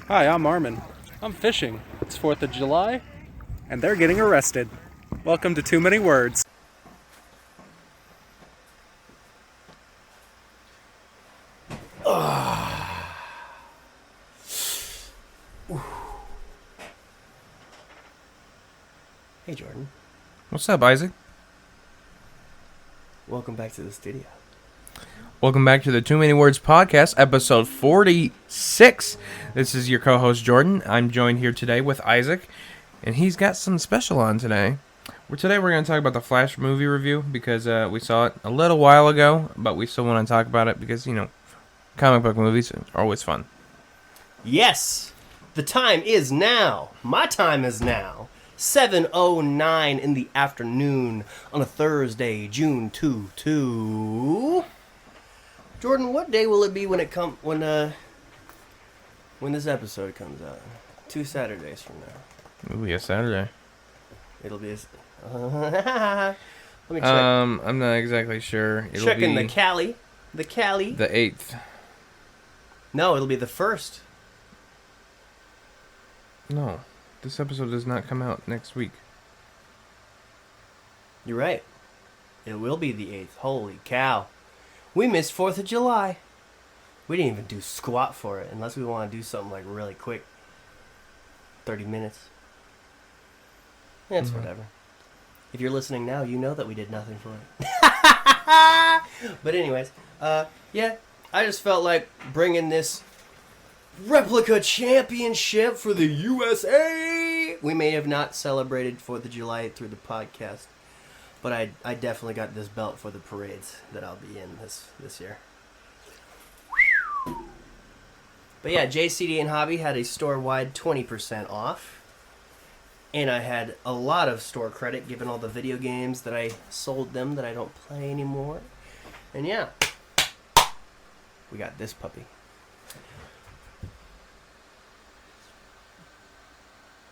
Hi, I'm Armin. I'm fishing. It's 4th of July, and they're getting arrested. Welcome to Too Many Words. Hey Jordan, What's up, Isaac? welcome back to the studio. Welcome back to the Too Many Words podcast, episode 46. This is your co-host, Jordan. I'm joined here today with Isaac, and he's got something special on today. Today we're going to talk about the Flash movie review, because we saw it a little while ago, but we still want to talk about it because, comic book movies are always fun. Yes, the time is now. My time is now. 7:09 in the afternoon on a Thursday, June 2. Jordan, what day will it be when this episode comes out? 2 Saturdays from now. Ooh, yeah, Saturday. It'll be let me check. I'm not exactly sure. It'll Checking be the Cali. the 8th. No, it'll be the 1st. No, this episode does not come out next week. You're right. It will be the 8th. Holy cow. We missed 4th of July. We didn't even do squat for it, unless we want to do something like really quick. 30 minutes. It's whatever. If you're listening now, you know that we did nothing for it. But anyways, yeah, I just felt like bringing this replica championship for the USA. We may have not celebrated 4th of July through the podcast, but I definitely got this belt for the parades that I'll be in this year. But yeah, JCD and Hobby had a store-wide 20% off. And I had a lot of store credit given all the video games that I sold them that I don't play anymore. And yeah, we got this puppy.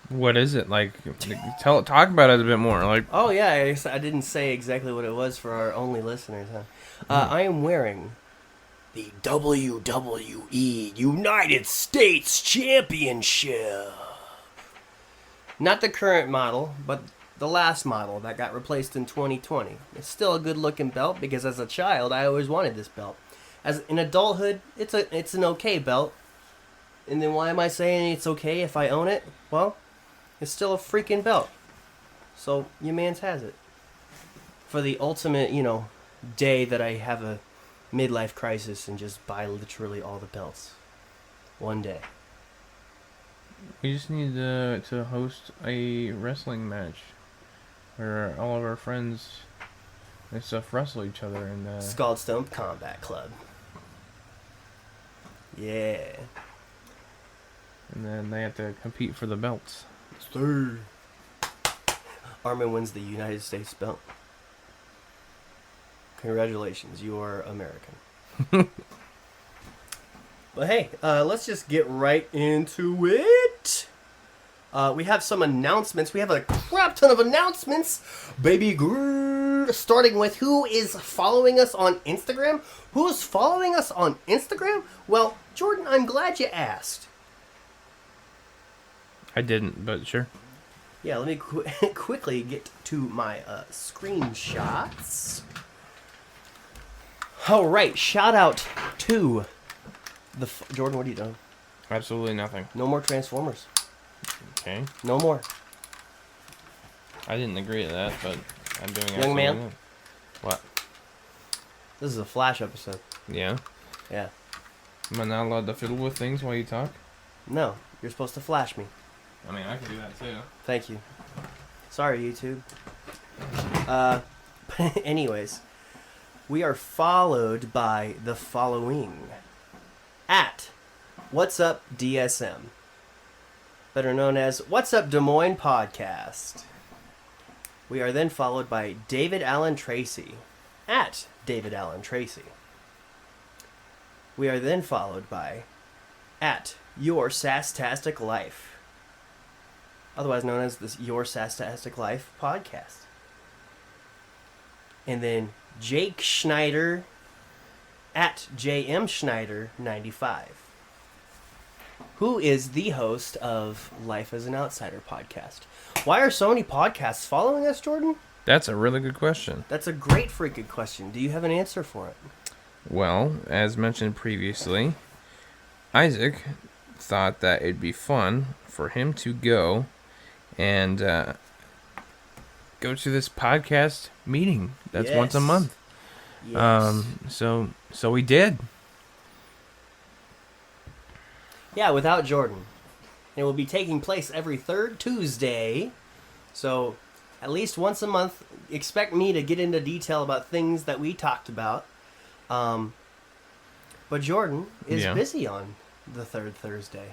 What is it like? Talk about it a bit more. Like, Oh yeah, I didn't say exactly what it was for our only listeners, huh? I am wearing the WWE United States Championship. Not the current model, but the last model that got replaced in 2020. It's still a good looking belt because as a child I always wanted this belt. As in adulthood, it's an okay belt. And then why am I saying it's okay if I own it? Well, it's still a freaking belt. So your man's has it. For the ultimate, day that I have a midlife crisis and just buy literally all the belts. One day. we just need to host a wrestling match where all of our friends and stuff wrestle each other. And Scald Stump Combat Club. Yeah. and then they have to compete for the belts. Sir. Armin wins the United States belt. Congratulations, you are American. But hey, let's just get right into it. We have some announcements. We have a crap ton of announcements, baby. Starting with who is following us on Instagram. Who's following us on Instagram? Well, Jordan, I'm glad you asked. I didn't, but sure. Yeah, let me quickly get to my screenshots. All right, shout out to Jordan. What are you doing? Absolutely nothing. No more Transformers. Okay. No more. I didn't agree to that, but I'm doing Young absolutely man? nothing. What? This is a Flash episode. Yeah? Yeah. Am I not allowed to fiddle with things while you talk? No, you're supposed to flash me. I mean, I can do that too. Thank you. Sorry, YouTube. Anyways, we are followed by the following. At What's Up DSM. Better known as What's Up Des Moines Podcast. We are then followed by David Allen Tracy. At David Allen Tracy. We are then followed by at Your Sastastic Life. Otherwise known as this Your Sastastic Life podcast. And then Jake Schneider at JM Schneider 95. who is the host of Life as an Outsider podcast. Why are so many podcasts following us, Jordan? That's a really good question. That's a great freaking question. Do you have an answer for it? Well, as mentioned previously, Isaac thought that it'd be fun for him to go and go to this podcast meeting that's once a Yes. month. Yes. So we did. Yeah, without Jordan. It will be taking place every third Tuesday. So, at least once a month, expect me to get into detail about things that we talked about. But Jordan is busy on the third Thursday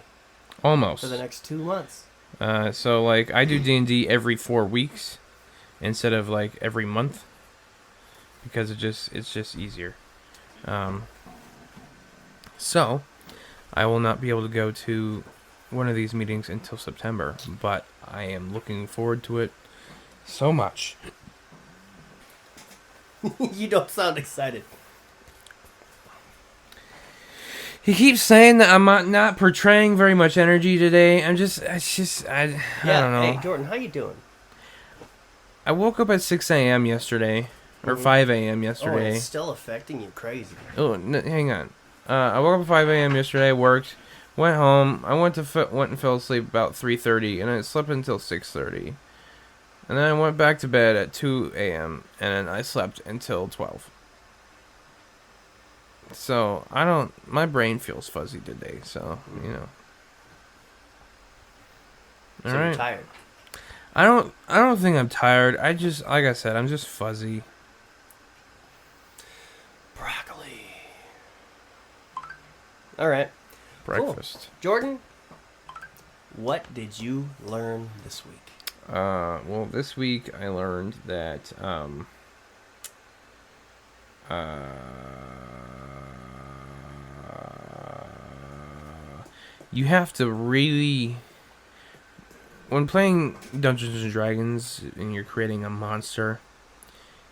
Almost. for the next 2 months. So like I do D&D every 4 weeks instead of like every month because it's just easier. So I will not be able to go to one of these meetings until September, but I am looking forward to it so much. You don't sound excited. He keeps saying that I'm not portraying very much energy today. I don't know. Hey, Jordan, how you doing? I woke up at 6 a.m. yesterday, or 5 a.m. Oh, yesterday. it's still affecting you crazy. Oh, hang on. I woke up at 5 a.m. yesterday, worked, went home. I went and fell asleep about 3:30, and I slept until 6:30. And then I went back to bed at 2 a.m., and then I slept until 12. So, my brain feels fuzzy today, so, you know. So you're tired. I don't think I'm tired. I just, like I said, I'm just fuzzy. Broccoli. All right. Breakfast. Cool. Jordan, what did you learn this week? Well, this week I learned that, you have to really, when playing Dungeons and Dragons and you're creating a monster,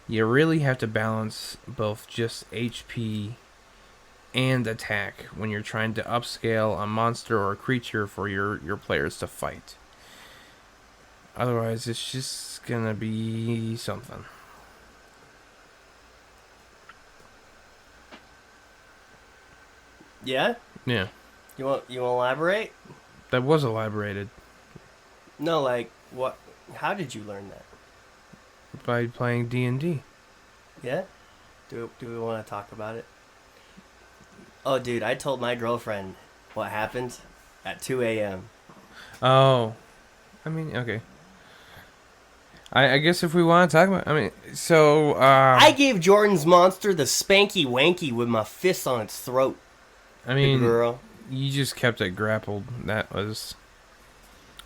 you really have to balance both just HP and attack when you're trying to upscale a monster or a creature for your players to fight. Otherwise, it's just gonna be something. Yeah? Yeah, You want to elaborate? that was elaborated No, like what? How did you learn that? by playing D&D. Yeah? Do we want to talk about it? Oh, dude, I told my girlfriend what happened at 2 a.m. Oh, I mean, okay. I guess if we want to talk about, I mean, so I gave Jordan's monster the spanky wanky with my fist on its throat. I mean, girl. you just kept it grappled. That was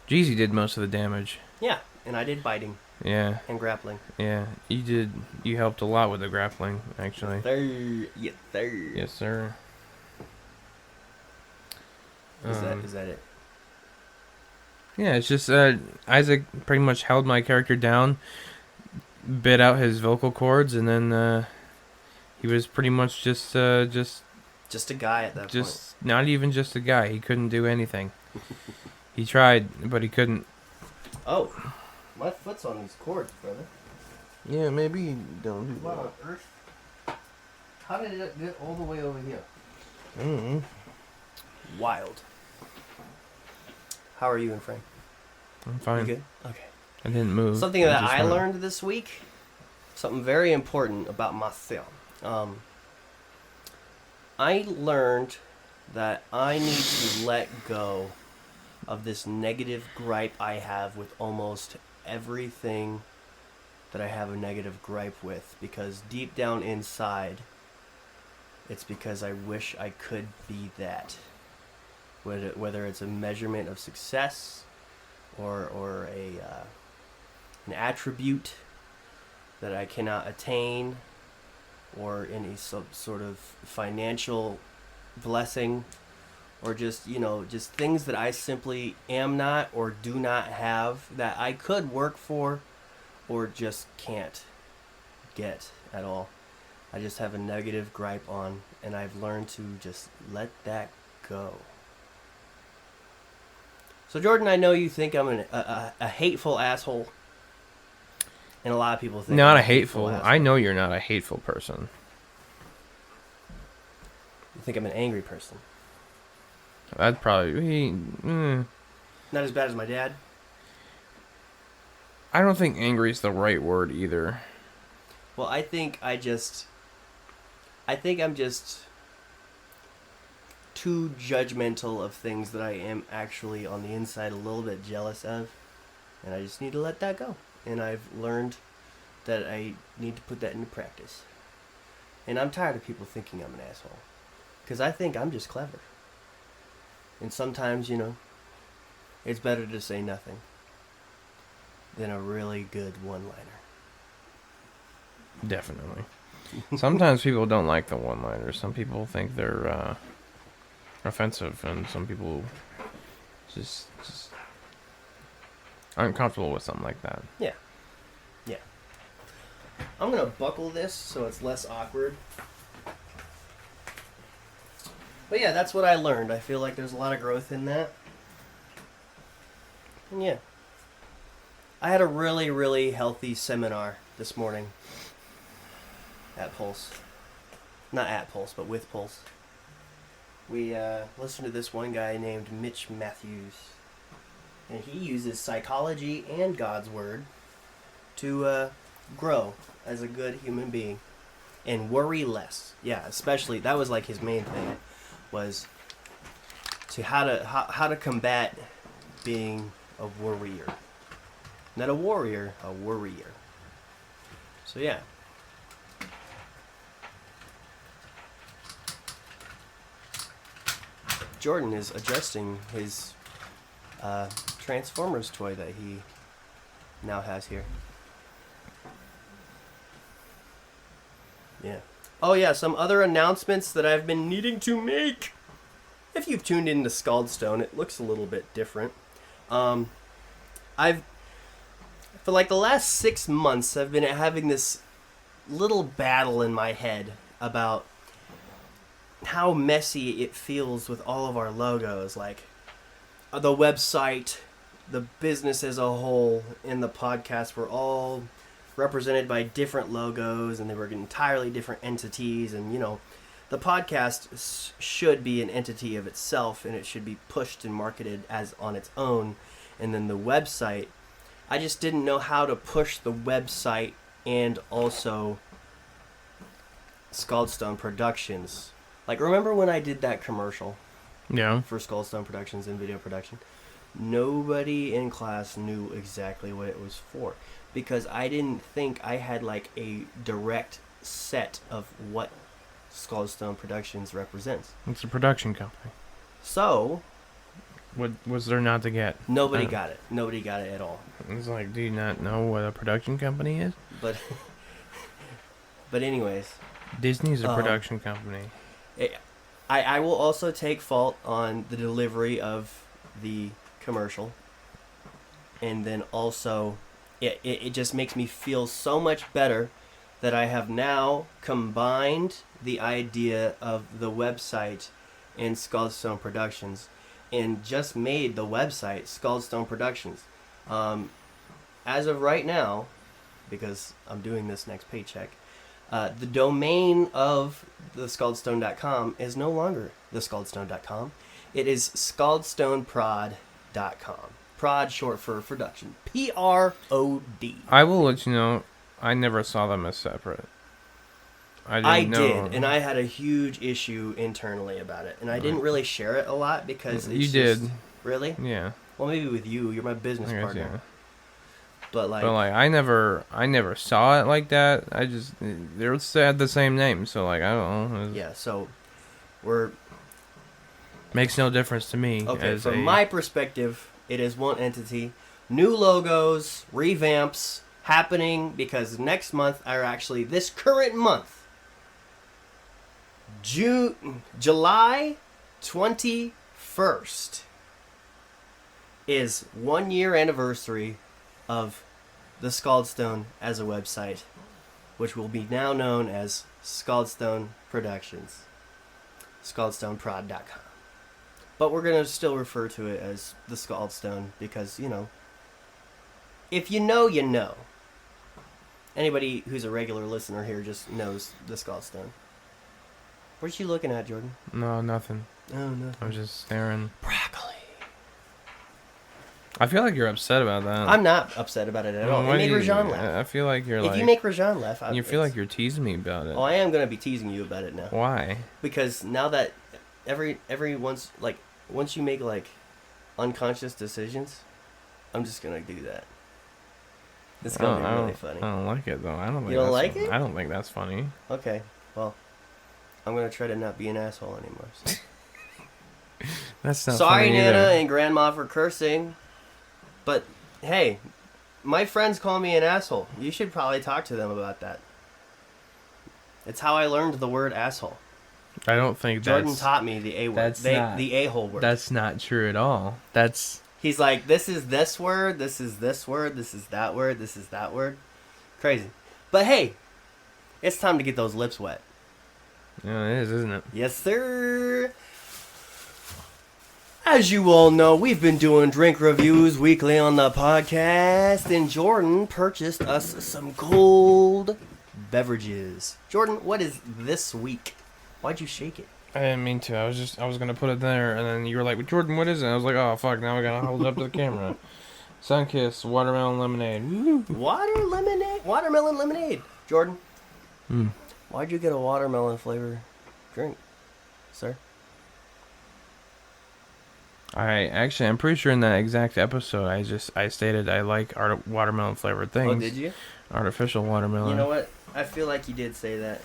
Jeezy did most of the damage. Yeah, and I did biting Yeah, and grappling. yeah, you did. You helped a lot with the grappling, actually. Yes, sir. Yes, sir. Is that it? Yeah, it's just Isaac pretty much held my character down, bit out his vocal cords, and then he was pretty much just a guy at that point. just not even just a guy. He couldn't do anything. He tried, but he couldn't. Oh, my foot's on these cords, brother. Yeah, maybe you don't do What on earth? How did it get all the way over here? Mm-hmm. Wild. How are you and Frank? I'm fine. You good? Okay. I didn't move. Something I that just I went. learned this week, something very important about myself. I learned that I need to let go of this negative gripe I have with almost everything that I have a negative gripe with, because deep down inside, it's because I wish I could be that. Whether it's a measurement of success or an attribute that I cannot attain, or any sort of financial blessing, or just things that I simply am not or do not have that I could work for or just can't get at all. I just have a negative gripe on, and I've learned to just let that go. So, Jordan, I know you think I'm a hateful asshole. And a lot of people think Not I'm a hateful. asshole. I know you're not a hateful person. You think I'm an angry person. That'd probably be. Not as bad as my dad. I don't think angry is the right word either. Well, I think I'm just too judgmental of things that I am actually on the inside a little bit jealous of. And I just need to let that go. And I've learned that I need to put that into practice. And I'm tired of people thinking I'm an asshole. Because I think I'm just clever. And sometimes, it's better to say nothing than a really good one-liner. Definitely. Sometimes people don't like the one-liners. Some people think they're offensive, and some people just aren't comfortable with something like that. Yeah. Yeah. I'm going to buckle this so it's less awkward. But yeah, that's what I learned. I feel like there's a lot of growth in that. And yeah. I had a really, really healthy seminar this morning at Pulse. Not at Pulse, but with Pulse. We listened to this one guy named Mitch Matthews. And he uses psychology and God's Word to grow as a good human being and worry less. Yeah, especially, that was like his main thing, was to how to combat being a worrier. Not a warrior, a worrier. So yeah. Jordan is adjusting his Transformers toy that he now has here. Yeah. Oh yeah, some other announcements that I've been needing to make. If you've tuned into Scaldstone, it looks a little bit different. I've for like the last 6 months, I've been having this little battle in my head about how messy it feels with all of our logos, like the website, the business as a whole, and the podcast were all represented by different logos, and they were entirely different entities. And the podcast should be an entity of itself, and it should be pushed and marketed as on its own. And then the website, I just didn't know how to push the website and also Scaldstone Productions. Like, remember when I did that commercial? Yeah. For Scaldstone Productions and video production? Nobody in class knew exactly what it was for, because I didn't think I had like a direct set of what Scaldstone Productions represents. It's a production company. So, What was there not to get? nobody got it. Nobody got it at all. It's like, do you not know what a production company is? But anyways, Disney's a production company. I will also take fault on the delivery of the commercial. And then also, it just makes me feel so much better that I have now combined the idea of the website and Scaldstone Productions and just made the website Scaldstone Productions. As of right now, because I'm doing this next paycheck, the domain of the Scaldstone.com is no longer the Scaldstone.com. It is ScaldstoneProd.com. Prod, short for production. P-R-O-D. I will let you know, I never saw them as separate. I didn't know. did, and I had a huge issue internally about it. And I didn't really share it a lot because it's You just, did. Really? Yeah. Well, maybe with you. You're my business I guess, partner. yeah. But like, I never saw it like that. They're had the same name, so like I don't know. yeah. So we're Makes no difference to me. okay. From my perspective, it is one entity. New logos, revamps happening because next month, or actually this current month, July 21st is 1 year anniversary of the Scaldstone as a website, which will be now known as Scaldstone Productions. ScaldstoneProd.com. But we're going to still refer to it as the Scaldstone because, if you know, you know. Anybody who's a regular listener here just knows the Scaldstone. What are you looking at, Jordan? No, nothing. Oh, no. I was just staring. Broccoli. I feel like you're upset about that. I'm not upset about it at all. It Why made do you- Rajan laugh. I feel like you're If like... you make Rajan laugh, you feel like you're teasing me about it. Oh, I am going to be teasing you about it now. Why? Because now that every once you make like unconscious decisions, I'm just going to do that. It's going to be really funny. I don't like it, though. I don't think You don't that's- like it? I don't think that's funny. Okay, well, I'm going to try to not be an asshole anymore. So. That's not Sorry, funny Nana either. and Grandma, for cursing. But, hey, my friends call me an asshole. You should probably talk to them about that. It's how I learned the word asshole. I don't think Jordan that's... taught me the A word. that's not- The a-hole word. That's not true at all. That's... He's like, this is this word, this is this word, this is that word, this is that word. Crazy. But hey, it's time to get those lips wet. Yeah, it is, isn't it? Yes, sir. As you all know, we've been doing drink reviews weekly on the podcast, and Jordan purchased us some cold beverages. Jordan, what is this week? Why'd you shake it? I didn't mean to. I was gonna put it there, and then you were like, "Jordan, what is it?" I was like, "Oh fuck! Now I gotta hold it up to the camera." Sunkiss watermelon lemonade. Woo. Watermelon lemonade. Jordan, Mm. why'd you get a watermelon flavor drink, sir? I'm pretty sure in that exact episode, I stated I like watermelon flavored things. Oh, did you? Artificial watermelon. You know what? I feel like you did say that.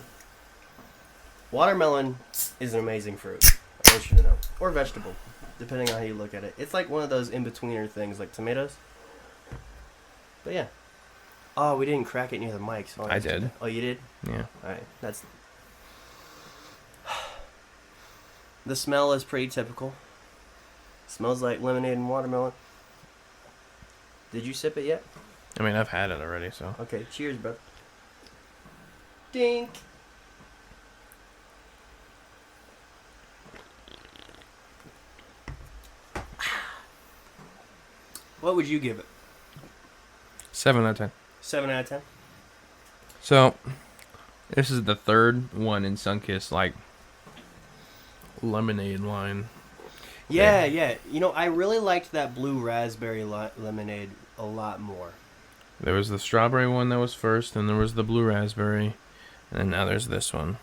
Watermelon is an amazing fruit. I want you to know. Or vegetable, depending on how you look at it. It's like one of those in-betweener things, like tomatoes. But yeah. Oh, we didn't crack it near the mic. So I did. Oh, you did? Yeah. Alright, that's... The smell is pretty typical. Smells like lemonade and watermelon. Did you sip it yet? I mean, I've had it already, so. Okay, cheers, bro. Dink! What would you give it? 7 out of 10. 7 out of 10? So, this is the third one in Sunkiss, like, lemonade line. Yeah. You know, I really liked that blue raspberry lemonade a lot more. There was the strawberry one that was first, and there was the blue raspberry, and then now there's this one.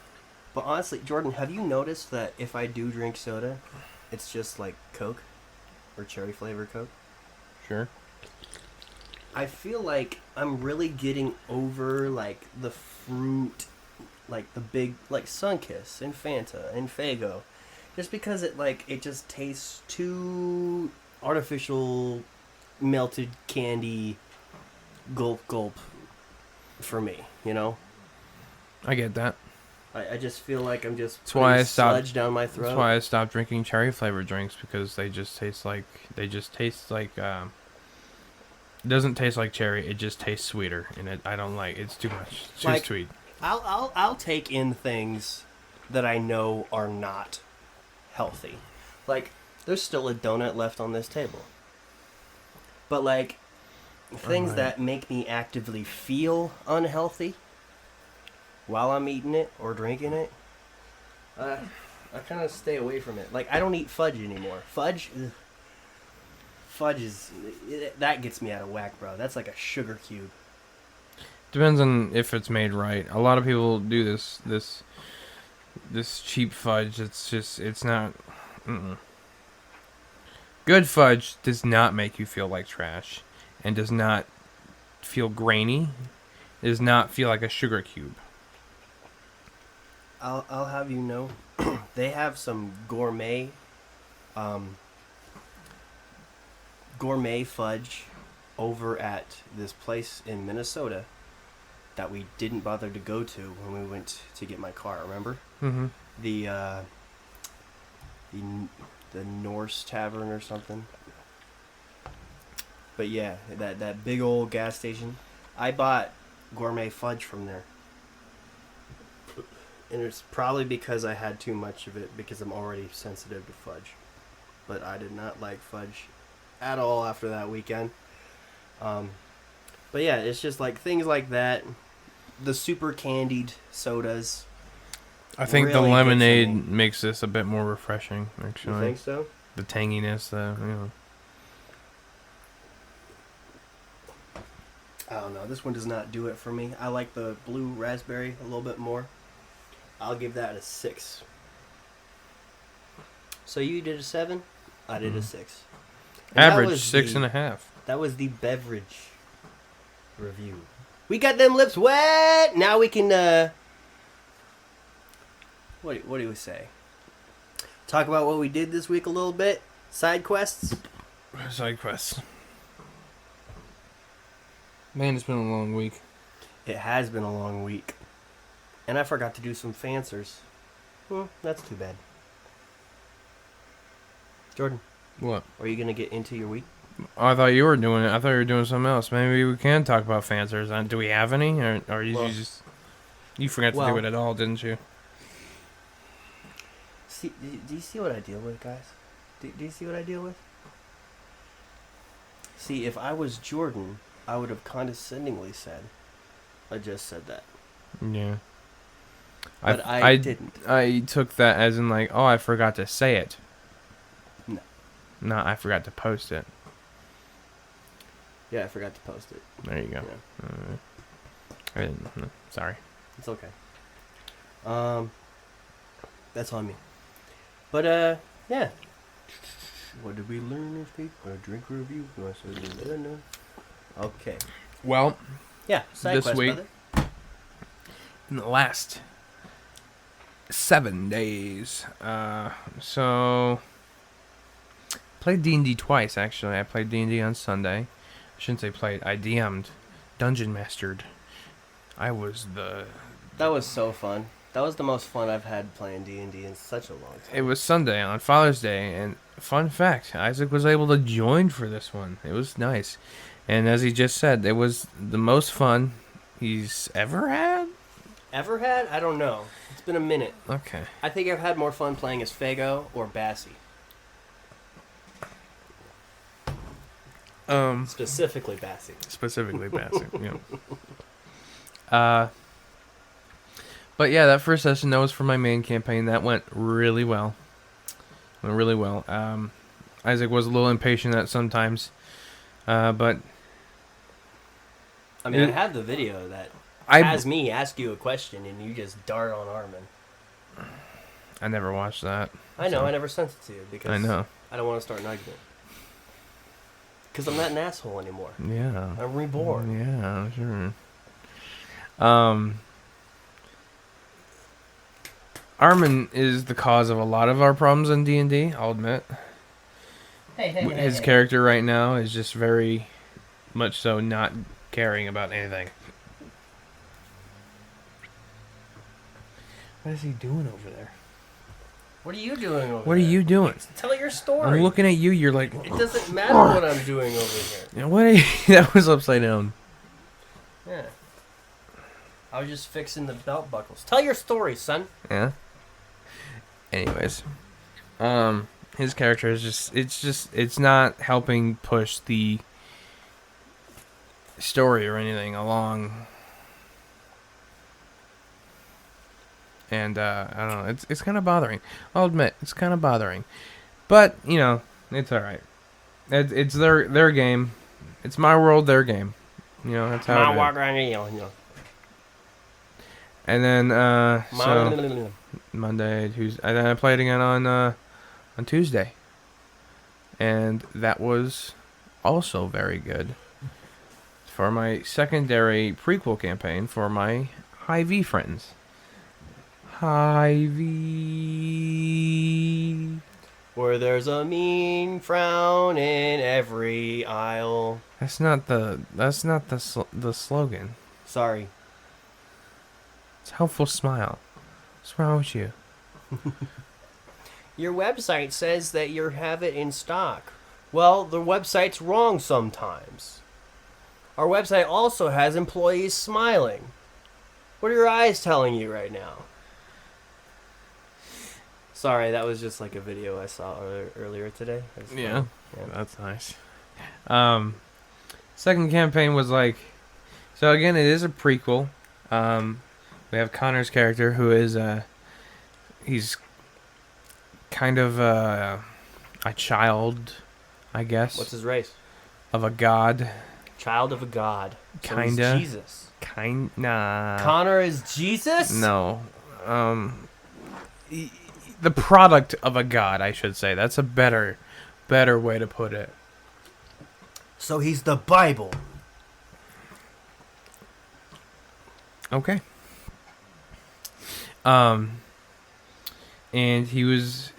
But honestly, Jordan, have you noticed that if I do drink soda, it's just like Coke or cherry flavored Coke? Sure. I feel like I'm really getting over like the fruit, like the big, like Sunkiss and Fanta and Faygo, just because it just tastes too artificial, melted candy, gulp for me. You know. I get that. I just feel like I'm just That's why I stopped. sludge down my throat. That's why I stopped drinking cherry flavored drinks, because they just taste like it doesn't taste like cherry. It just tastes sweeter, and I don't like. It's too much. It's too Like, sweet. I'll take in things that I know are not healthy. Like, there's still a donut left on this table. But like things that make me actively feel unhealthy while I'm eating it or drinking it, I kind of stay away from it. Like, I don't eat fudge anymore. Fudge is... that gets me out of whack, bro. That's like a sugar cube. Depends on if it's made right. A lot of people do this cheap fudge. It's not. Good fudge does not make you feel like trash, and does not feel grainy. It does not feel like a sugar cube. I'll have you know, they have some gourmet fudge over at this place in Minnesota that we didn't bother to go to when we went to get my car. Remember? Mm-hmm. The Norse Tavern or something. But yeah, that big old gas station. I bought gourmet fudge from there. And it's probably because I had too much of it, because I'm already sensitive to fudge. but I did not like fudge at all after that weekend. But yeah, it's just like things like that. The super candied sodas. I think the really gets lemonade me. makes this a bit more refreshing, You actually. think so? The tanginess, you know. I don't know. This one does not do it for me. I like the blue raspberry a little bit more. I'll give that a 6. So you did a 7? I did a 6. And that Average was 6.5. That was the beverage review. We got them lips wet. Now we can. What do we say? Talk about what we did this week a little bit. Side quests. Side quests. Man, it's been a long week. It has been a long week, and I forgot to do some fancers. That's too bad. Jordan, What? are you gonna get into your week? Oh, I thought you were doing it. I thought you were doing something else. Maybe we can talk about fancers. Do we have any? Or you Well- just... You forgot to do it at all, didn't you? See, do you see what I deal with, guys? Do you see what I deal with? See, if I was Jordan, I would have condescendingly said, I just said that. Yeah. But I didn't. I took that as in like, oh, I forgot to say it. No. No, I forgot to post it. Yeah, I forgot to post it. There you go. Yeah. I didn't. No, sorry. It's okay. That's on me. But, yeah. What did we learn this week? A drink review? Okay. Well, Yeah, side This quest, week- brother. in the last 7 days, so played D&D twice. Actually, I played D&D on Sunday. I shouldn't say played. I DM'd, dungeon mastered. I was the. That was so fun. That was the most fun I've had playing D&D in such a long time. It was Sunday on Father's Day, and fun fact, Isaac was able to join for this one. It was nice, and as he just said, it was the most fun he's ever had. Ever had? I don't know. It's been a minute. Okay. I think I've had more fun playing as Fago or Bassie. Specifically Bassie. Specifically Bassett, yeah. But yeah, that first session, that was for my main campaign. That went really well. Isaac was a little impatient at sometimes, but I mean, I have the video that has me ask you a question and you just dart on Armin. I never watched that. I know, so- I never sent it to you because I know. I don't want to start an argument. Because I'm not an asshole anymore. Yeah. I'm reborn. Yeah, sure. Armin is the cause of a lot of our problems in D&D, I'll admit. His character right now is just very much so not caring about anything. What is he doing over there? What are you doing over What are there? you doing? Tell your story. I'm looking at you, you're like... It doesn't matter what I'm doing over here. You know, what are you, that was upside down. Yeah. I was just fixing the belt buckles. Tell your story, son. Yeah. Anyways, his character is it's not helping push the story or anything along. And I don't know, it's kind of bothering. I'll admit, it's kind of bothering, but you know, it's all right. It's their game. It's my world, their game. You know, that's how. My it walk is. around here. And then so Monday, Tuesday, and then I played again on Tuesday, and that was also very good for my secondary prequel campaign for my Hy-Vee friends. Hy-Vee. Where there's a mean frown in every aisle. That's not the slogan. Sorry. It's helpful smile. What's wrong with you? Your website says that you have it in stock. Well, the website's wrong sometimes. Our website also has employees smiling. What are your eyes telling you right now? Sorry, that was just like a video I saw earlier today. It was Yeah, fun. that's nice. Second campaign was like, so again, it is a prequel. We have Connor's character who is he's kind of a child, I guess, What's his race? of a god. Child of a god. So he's Kinda. Jesus. Nah. Connor is Jesus? No. The product of a god, I should say. That's a better way to put it. So he's the Bible. Okay. And he was,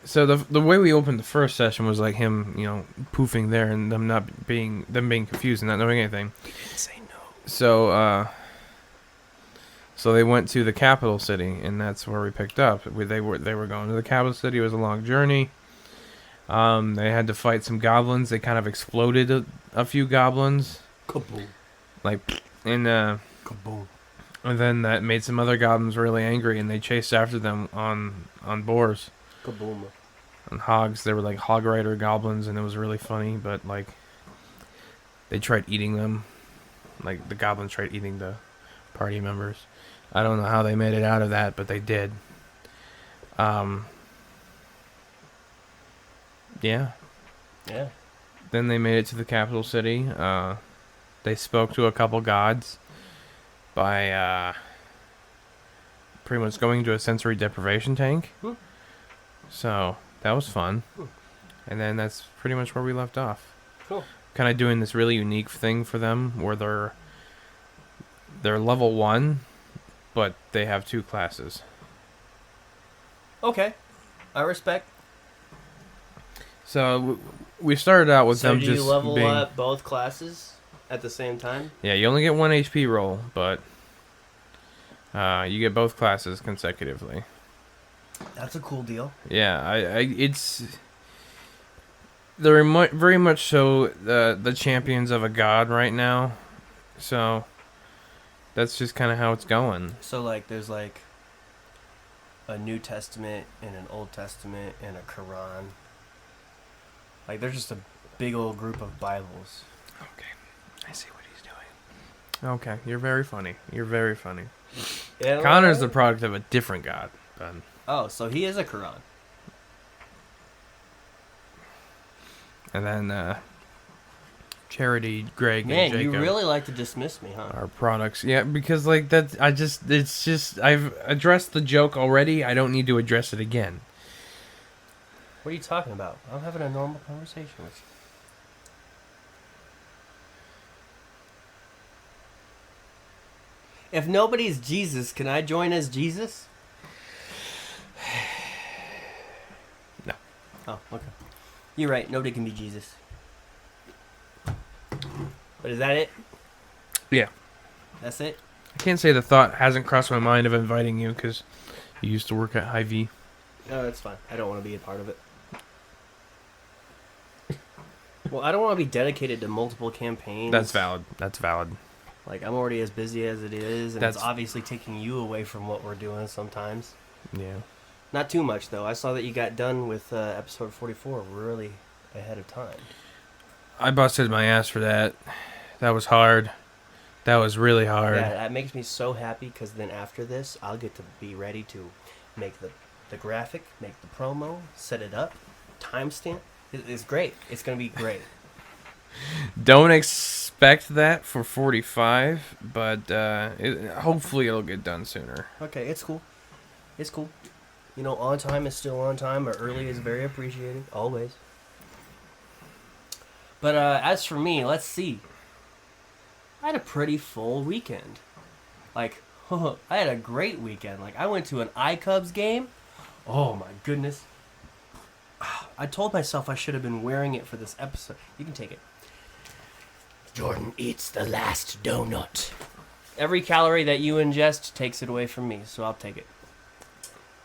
so the way we opened the first session was like him, poofing there and them being confused and not knowing anything. He didn't say no. So they went to the capital city, and that's where we picked up. They were going to the capital city. It was a long journey. They had to fight some goblins. They kind of exploded a few goblins. Kaboom. Kaboom. And then that made some other goblins really angry, and they chased after them on boars. Kaboom. On hogs. They were like hog rider goblins, and it was really funny, but like they tried eating them. Like the goblins tried eating the party members. I don't know how they made it out of that, but they did. Yeah. Yeah. Then they made it to the capital city. They spoke to a couple gods by pretty much going to a sensory deprivation tank. So that was fun. And then that's pretty much where we left off. Cool. Kind of doing this really unique thing for them where they're level 1, but they have 2 classes. Okay. I respect. So we started out with them do just you level being, up both classes at the same time? Yeah, you only get 1 HP roll, but you get both classes consecutively. That's a cool deal. Yeah, it's they're very much so the champions of a god right now. So that's just kind of how it's going. So like there's like a New Testament and an Old Testament and a Quran. Like there's just a big old group of Bibles. Okay, I see what he's doing. Okay, you're very funny. You're very funny. Yeah, Connor's the product of a different god, Ben. Oh, so he is a Quran. And then Charity, Greg, Man, and Jacob you really like to dismiss me, huh? are products. Yeah, because like that, it's just I've addressed the joke already. I don't need to address it again. What are you talking about? I'm having a normal conversation with you. If nobody's Jesus, can I join as Jesus? No. Oh, okay. You're right. Nobody can be Jesus. But is that it? Yeah. That's it? I can't say the thought hasn't crossed my mind of inviting you because you used to work at Hy-Vee. No, that's fine. I don't want to be a part of it. Well, I don't want to be dedicated to multiple campaigns. That's valid. That's valid. Like, I'm already as busy as it is, and That's- it's obviously taking you away from what we're doing sometimes. Yeah. Not too much, though. I saw that you got done with episode 44 really ahead of time. I busted my ass for that. That was hard. That was really hard. Yeah, that makes me so happy, because then after this, I'll get to be ready to make the graphic, make the promo, set it up, timestamp. It's great. It's going to be great. Don't expect that for 45, but hopefully it'll get done sooner. Okay, it's cool. It's cool. You know, on time is still on time, but early is very appreciated, always. But as for me, let's see. I had a pretty full weekend. Like, I had a great weekend. Like, I went to an iCubs game. Oh my goodness. I told myself I should have been wearing it for this episode. You can take it. Jordan eats the last donut. Every calorie that you ingest takes it away from me, so I'll take it.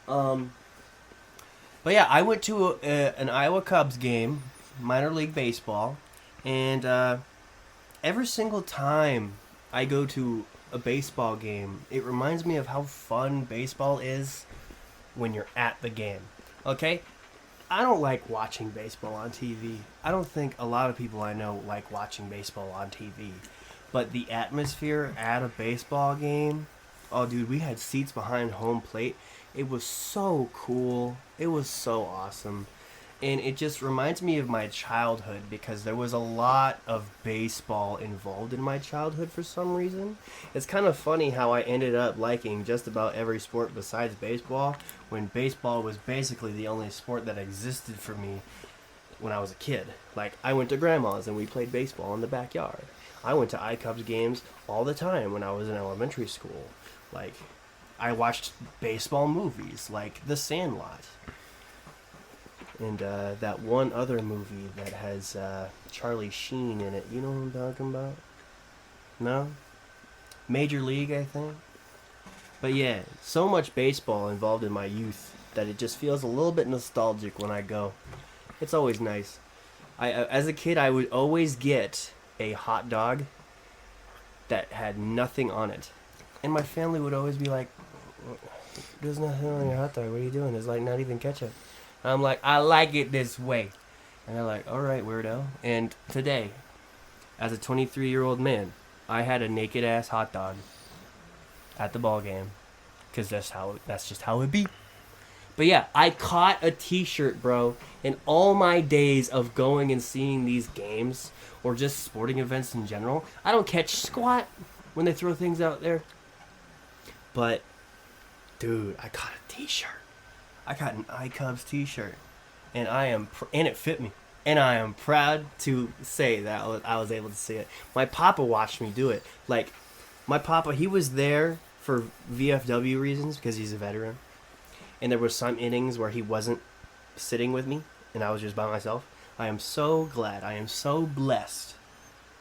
But yeah, I went to an Iowa Cubs game, minor league baseball, and every single time I go to a baseball game, it reminds me of how fun baseball is when you're at the game. Okay? I don't like watching baseball on TV. I don't think a lot of people I know like watching baseball on TV. But the atmosphere at a baseball game, oh dude, we had seats behind home plate. It was so cool. It was so awesome. And it just reminds me of my childhood because there was a lot of baseball involved in my childhood for some reason. It's kind of funny how I ended up liking just about every sport besides baseball when baseball was basically the only sport that existed for me when I was a kid. Like, I went to grandma's and we played baseball in the backyard. I went to iCubs games all the time when I was in elementary school. Like, I watched baseball movies like The Sandlot. And that one other movie that has Charlie Sheen in it. You know what I'm talking about? No? Major League, I think. But yeah, so much baseball involved in my youth that it just feels a little bit nostalgic when I go. It's always nice. As a kid, I would always get a hot dog that had nothing on it. And my family would always be like, "There's nothing on your hot dog. What are you doing? There's like not even ketchup." I'm like, "I like it this way." And they're like, "All right, weirdo." And today, as a 23-year-old man, I had a naked ass hot dog at the ball game, because that's just how it be. But yeah, I caught a T-shirt, bro. In all my days of going and seeing these games or just sporting events in general, I don't catch squat when they throw things out there. But dude, I caught a T-shirt. I got an iCubs T-shirt, and and it fit me. And I am proud to say that I was able to see it. My papa watched me do it. Like, my papa, he was there for VFW reasons because he's a veteran. And there were some innings where he wasn't sitting with me, and I was just by myself. I am so glad. I am so blessed.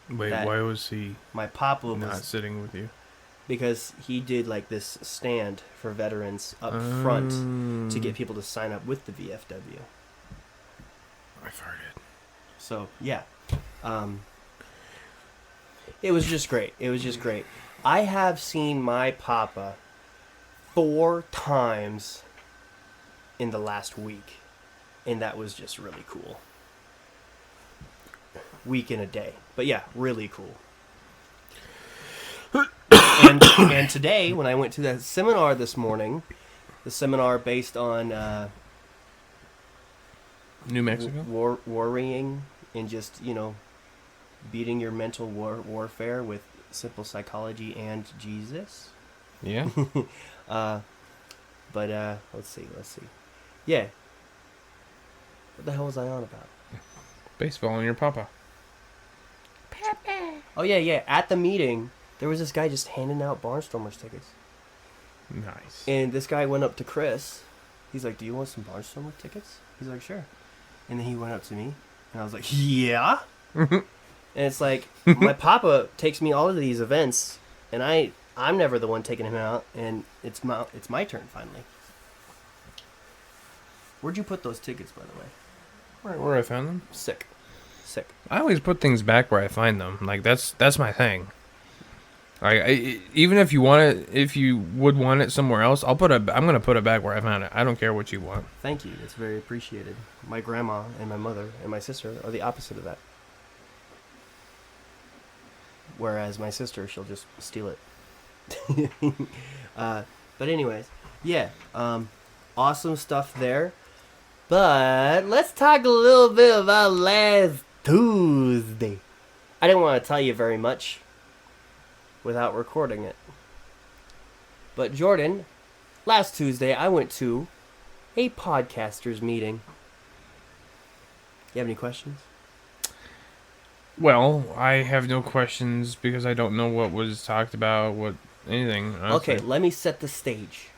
Wait, why was he my papa not sitting with you? Because he did like this stand for veterans up front to get people to sign up with the VFW. I farted. So yeah, it was just great. It was just great. I have seen my papa 4 times in the last week, and that was just really cool. Week in a day, but yeah, really cool. And today, when I went to that seminar this morning, the seminar based on New Mexico? worrying and just, beating your mental warfare with simple psychology and Jesus. Yeah. But let's see. Yeah. What the hell was I on about? Baseball and your papa. Oh yeah. At the meeting, there was this guy just handing out Barnstormers tickets. Nice. And this guy went up to Chris. He's like, "Do you want some Barnstormer tickets?" He's like, "Sure." And then he went up to me, and I was like, "Yeah." And it's like, my papa takes me all of these events, and I'm never the one taking him out, and it's my turn finally. Where'd you put those tickets, by the way? Where I found them? Sick. I always put things back where I find them. Like, that's my thing. Even if you want it, if you would want it somewhere else, I'm gonna put it back where I found it. I don't care what you want. Thank you. It's very appreciated. My grandma and my mother and my sister are the opposite of that. Whereas my sister, she'll just steal it. But anyways, yeah, awesome stuff there. But let's talk a little bit about last Tuesday. I didn't want to tell you very much without recording it. But Jordan, last Tuesday I went to a podcasters meeting. You have any questions? Well, I have no questions because I don't know what was talked about, anything. Honestly. Okay, let me set the stage.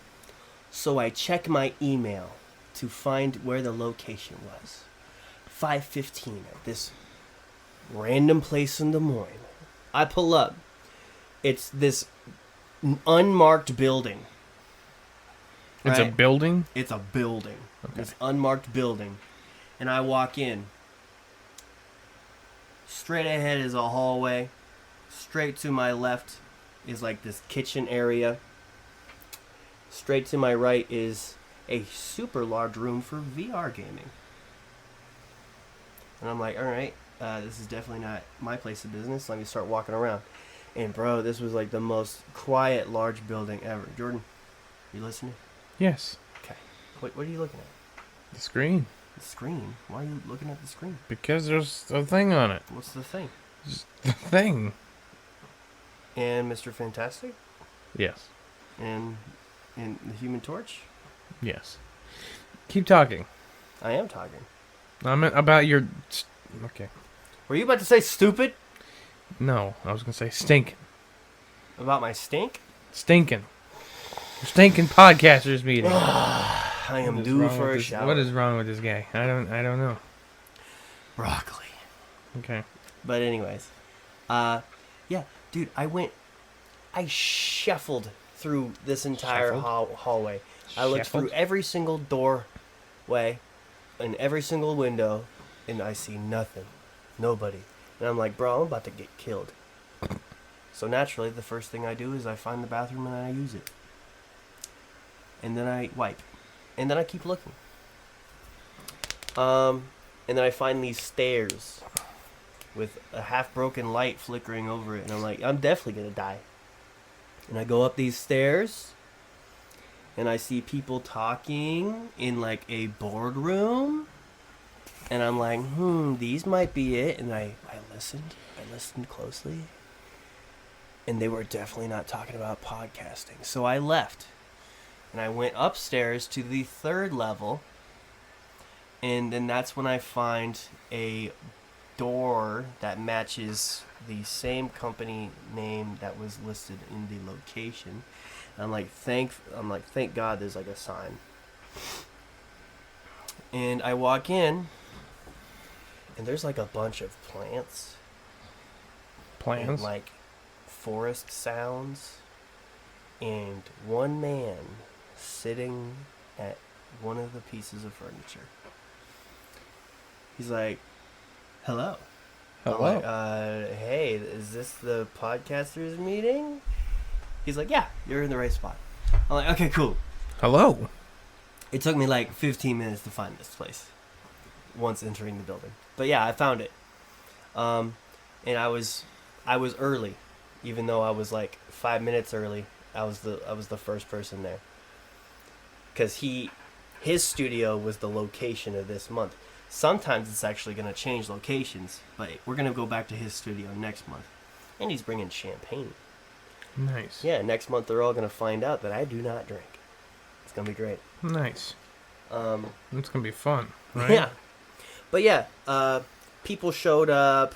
So I check my email to find where the location was. 5:15 at this random place in Des Moines. I pull up. It's this unmarked building. It's right? a building? It's a building. Okay. This unmarked building. And I walk in. Straight ahead is a hallway. Straight to my left is like this kitchen area. Straight to my right is a super large room for VR gaming. And I'm like, all right, this is definitely not my place of business. Let me start walking around. And bro, this was like the most quiet, large building ever. Jordan, you listening? Yes. Okay. What are you looking at? The screen. The screen? Why are you looking at the screen? Because there's a thing on it. What's the thing? Just the thing. And Mr. Fantastic? Yes. And the Human Torch? Yes. Keep talking. I am talking. I meant about your... Okay. Were you about to say stupid? No, I was going to say stinking. About my stink? Stinking. Your stinking podcasters meeting. I am due for a shower. What is wrong with this guy? I don't know. Broccoli. Okay. But anyways, yeah, dude, I shuffled through this entire hallway. I looked through every single doorway and every single window, and I see nothing, nobody. And I'm like, bro, I'm about to get killed. So naturally, the first thing I do is I find the bathroom and I use it. And then I wipe. And then I keep looking. And then I find these stairs with a half-broken light flickering over it. And I'm like, I'm definitely going to die. And I go up these stairs. And I see people talking in like a boardroom. And I'm like, these might be it. And I listened. I listened closely. And they were definitely not talking about podcasting. So I left. And I went upstairs to the 3rd level. And then that's when I find a door that matches the same company name that was listed in the location. And I'm like, thank God there's like a sign. And I walk in, and there's like a bunch of plants. Plans? And like forest sounds. And one man sitting at one of the pieces of furniture. He's like, hello. Hello. I'm like, hey, is this the podcasters meeting? He's like, yeah, you're in the right spot. I'm like, okay, cool. Hello. It took me like 15 minutes to find this place once entering the building. But yeah, I found it. And I was early, even though I was like 5 minutes early. I was the first person there. Cuz his studio was the location of this month. Sometimes it's actually going to change locations, but we're going to go back to his studio next month. And he's bringing champagne. Nice. Yeah, next month they're all going to find out that I do not drink. It's going to be great. Nice. It's going to be fun, right? Yeah. But yeah, people showed up.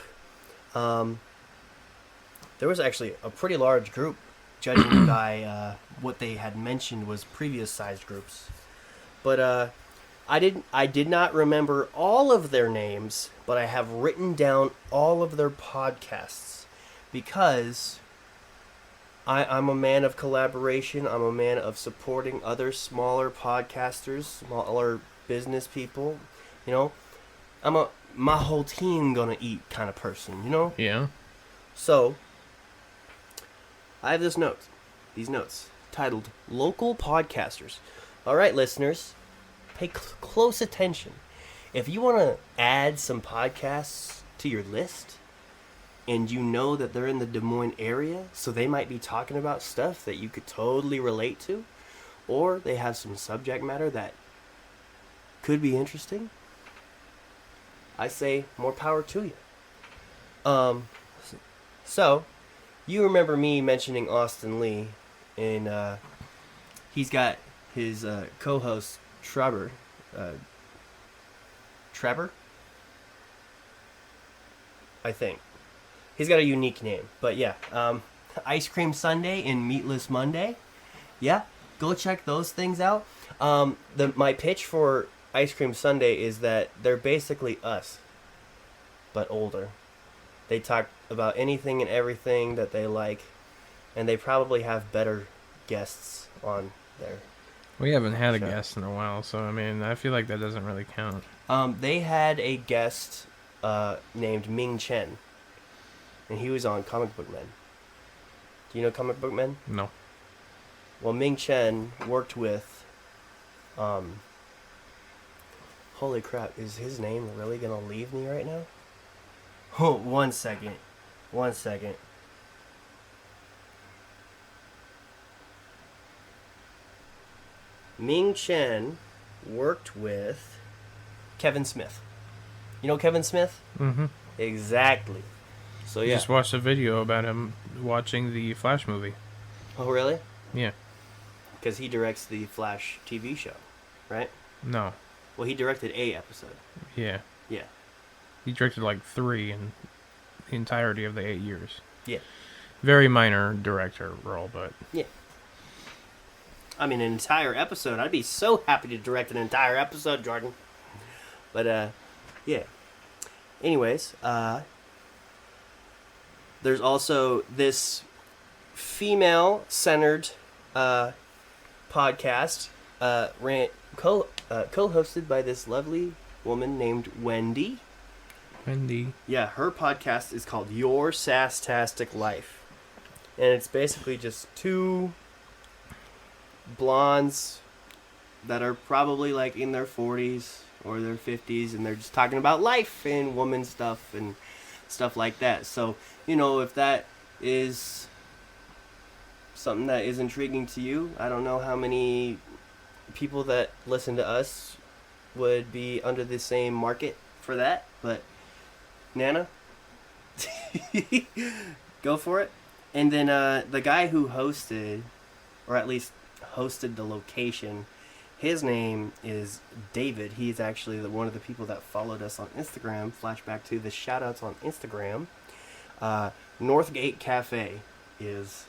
There was actually a pretty large group, judging by what they had mentioned was previous sized groups. But I did not remember all of their names, but I have written down all of their podcasts because I'm a man of collaboration. I'm a man of supporting other smaller podcasters, smaller business people. You know, I'm a my whole team gonna eat kind of person. You know. Yeah. So I have these notes titled "Local Podcasters." All right, listeners, pay close attention. If you want to add some podcasts to your list, and you know that they're in the Des Moines area, so they might be talking about stuff that you could totally relate to, or they have some subject matter that could be interesting, I say more power to you. So, you remember me mentioning Austin Lee, and he's got his co-host Trevor. I think. He's got a unique name, but yeah. Ice Cream Sunday and Meatless Monday. Yeah, go check those things out. My pitch for Ice Cream Sunday is that they're basically us, but older. They talk about anything and everything that they like, and they probably have better guests on there. We haven't had a Sure. guest in a while, so I mean, I feel like that doesn't really count. They had a guest named Ming Chen, and he was on Comic Book Men. Do you know Comic Book Men? No. Well, Ming Chen worked with Holy crap, is his name really gonna leave me right now? Oh, 1 second. 1 second. Ming Chen worked with Kevin Smith. You know Kevin Smith? Mm-hmm. Exactly. So yeah. Just watched a video about him watching the Flash movie. Oh really? Yeah. Because he directs the Flash TV show, right? No. Well, he directed a episode. Yeah. Yeah. He directed like 3 in the entirety of the 8 years. Yeah. Very minor director role, but Yeah. I mean, an entire episode. I'd be so happy to direct an entire episode, Jordan. But, yeah. Anyways, there's also this female-centered podcast co-hosted by this lovely woman named Wendy. Wendy. Yeah, her podcast is called Your Sastastic Life. And it's basically just two blondes that are probably like in their 40s or their 50s, and they're just talking about life and woman stuff and stuff like that. So, you know, if that is something that is intriguing to you, I don't know how many people that listen to us would be under the same market for that, but Nana, go for it. And then the guy who hosted, or at least hosted the location, his name is David. He's actually one of the people that followed us on Instagram. Flashback to the shout-outs on Instagram. Northgate Cafe is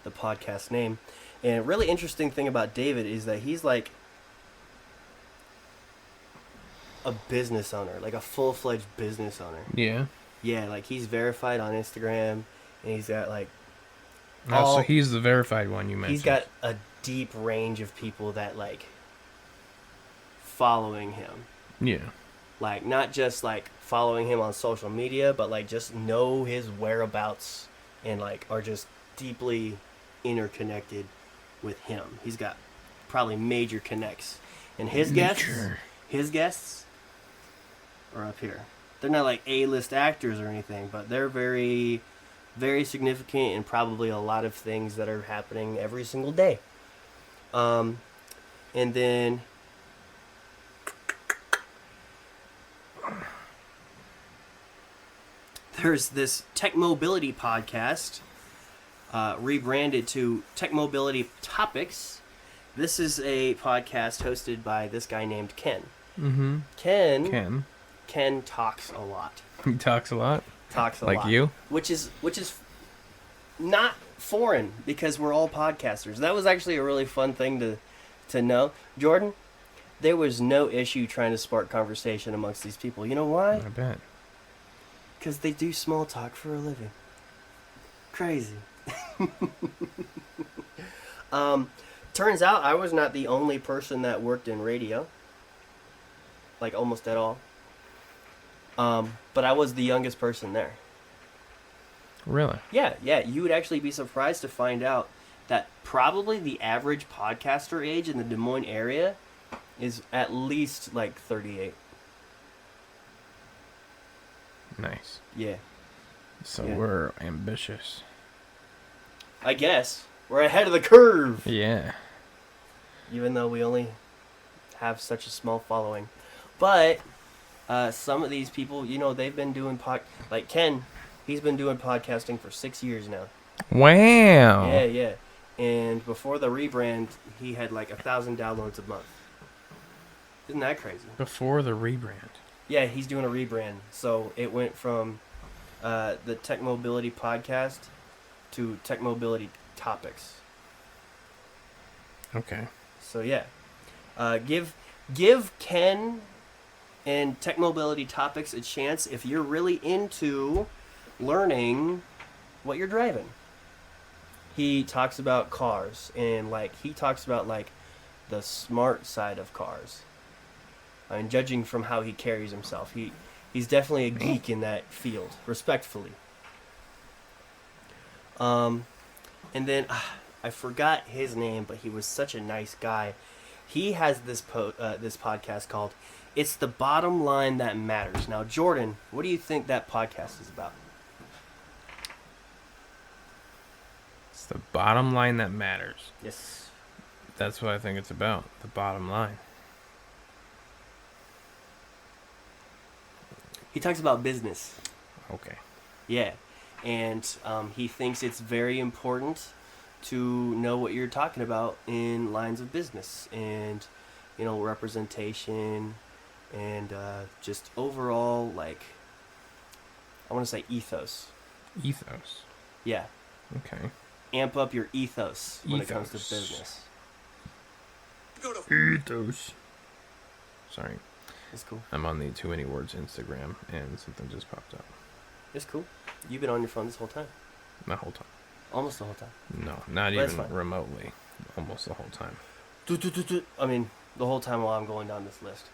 the podcast name. And a really interesting thing about David is that he's like a business owner, like a full-fledged business owner. Yeah. Yeah, like he's verified on Instagram, and he's got like Oh, so he's the verified one you mentioned. he's got a deep range of people that like following him. Yeah. Like not just like following him on social media, but like just know his whereabouts and like are just deeply interconnected with him. He's got probably major connects. And his guests are up here. They're not like A-list actors or anything, but they're very, very significant in probably a lot of things that are happening every single day. And then there's this Tech Mobility podcast, rebranded to Tech Mobility Topics. This is a podcast hosted by this guy named Ken. Mm-hmm. Ken talks a lot. He talks a lot. Talks a lot. Like you? Which is not foreign because we're all podcasters. That was actually a really fun thing to know. Jordan, there was no issue trying to spark conversation amongst these people. You know why? I bet. Because they do small talk for a living. Crazy. Turns out I was not the only person that worked in radio. Like almost at all. But I was the youngest person there. Really? Yeah. You would actually be surprised to find out that probably the average podcaster age in the Des Moines area is at least like 38. Nice. Yeah. So Yeah. we're ambitious. I guess. We're ahead of the curve. Yeah. Even though we only have such a small following. But some of these people, you know, they've been doing like Ken, he's been doing podcasting for 6 years now. Wow. Yeah. And before the rebrand, he had like 1,000 downloads a month. Isn't that crazy? Before the rebrand. Yeah, he's doing a rebrand. So it went from the Tech Mobility Podcast to Tech Mobility Topics. Okay. So yeah, give Ken and Tech Mobility Topics a chance if you're really into learning what you're driving. He talks about cars and like he talks about like the smart side of cars. I mean, judging from how he carries himself, he's definitely a geek in that field, respectfully. And then I forgot his name, but he was such a nice guy. He has this this podcast called "It's the Bottom Line That Matters." Now, Jordan, what do you think that podcast is about? It's the bottom line that matters. Yes. That's what I think it's about. The bottom line. He talks about business. Okay. Yeah, and he thinks it's very important to know what you're talking about in lines of business and, representation and just overall, like, I want to say ethos. Ethos. Yeah. Okay. Amp up your ethos when it comes to Ethos. business. Ethos. Sorry. It's cool. I'm on the Too Many Words Instagram, and something just popped up. It's cool. You've been on your phone this whole time. The whole time. Almost the whole time. No, not But it's even fine. remotely. Almost the whole time. I mean, the whole time while I'm going down this list.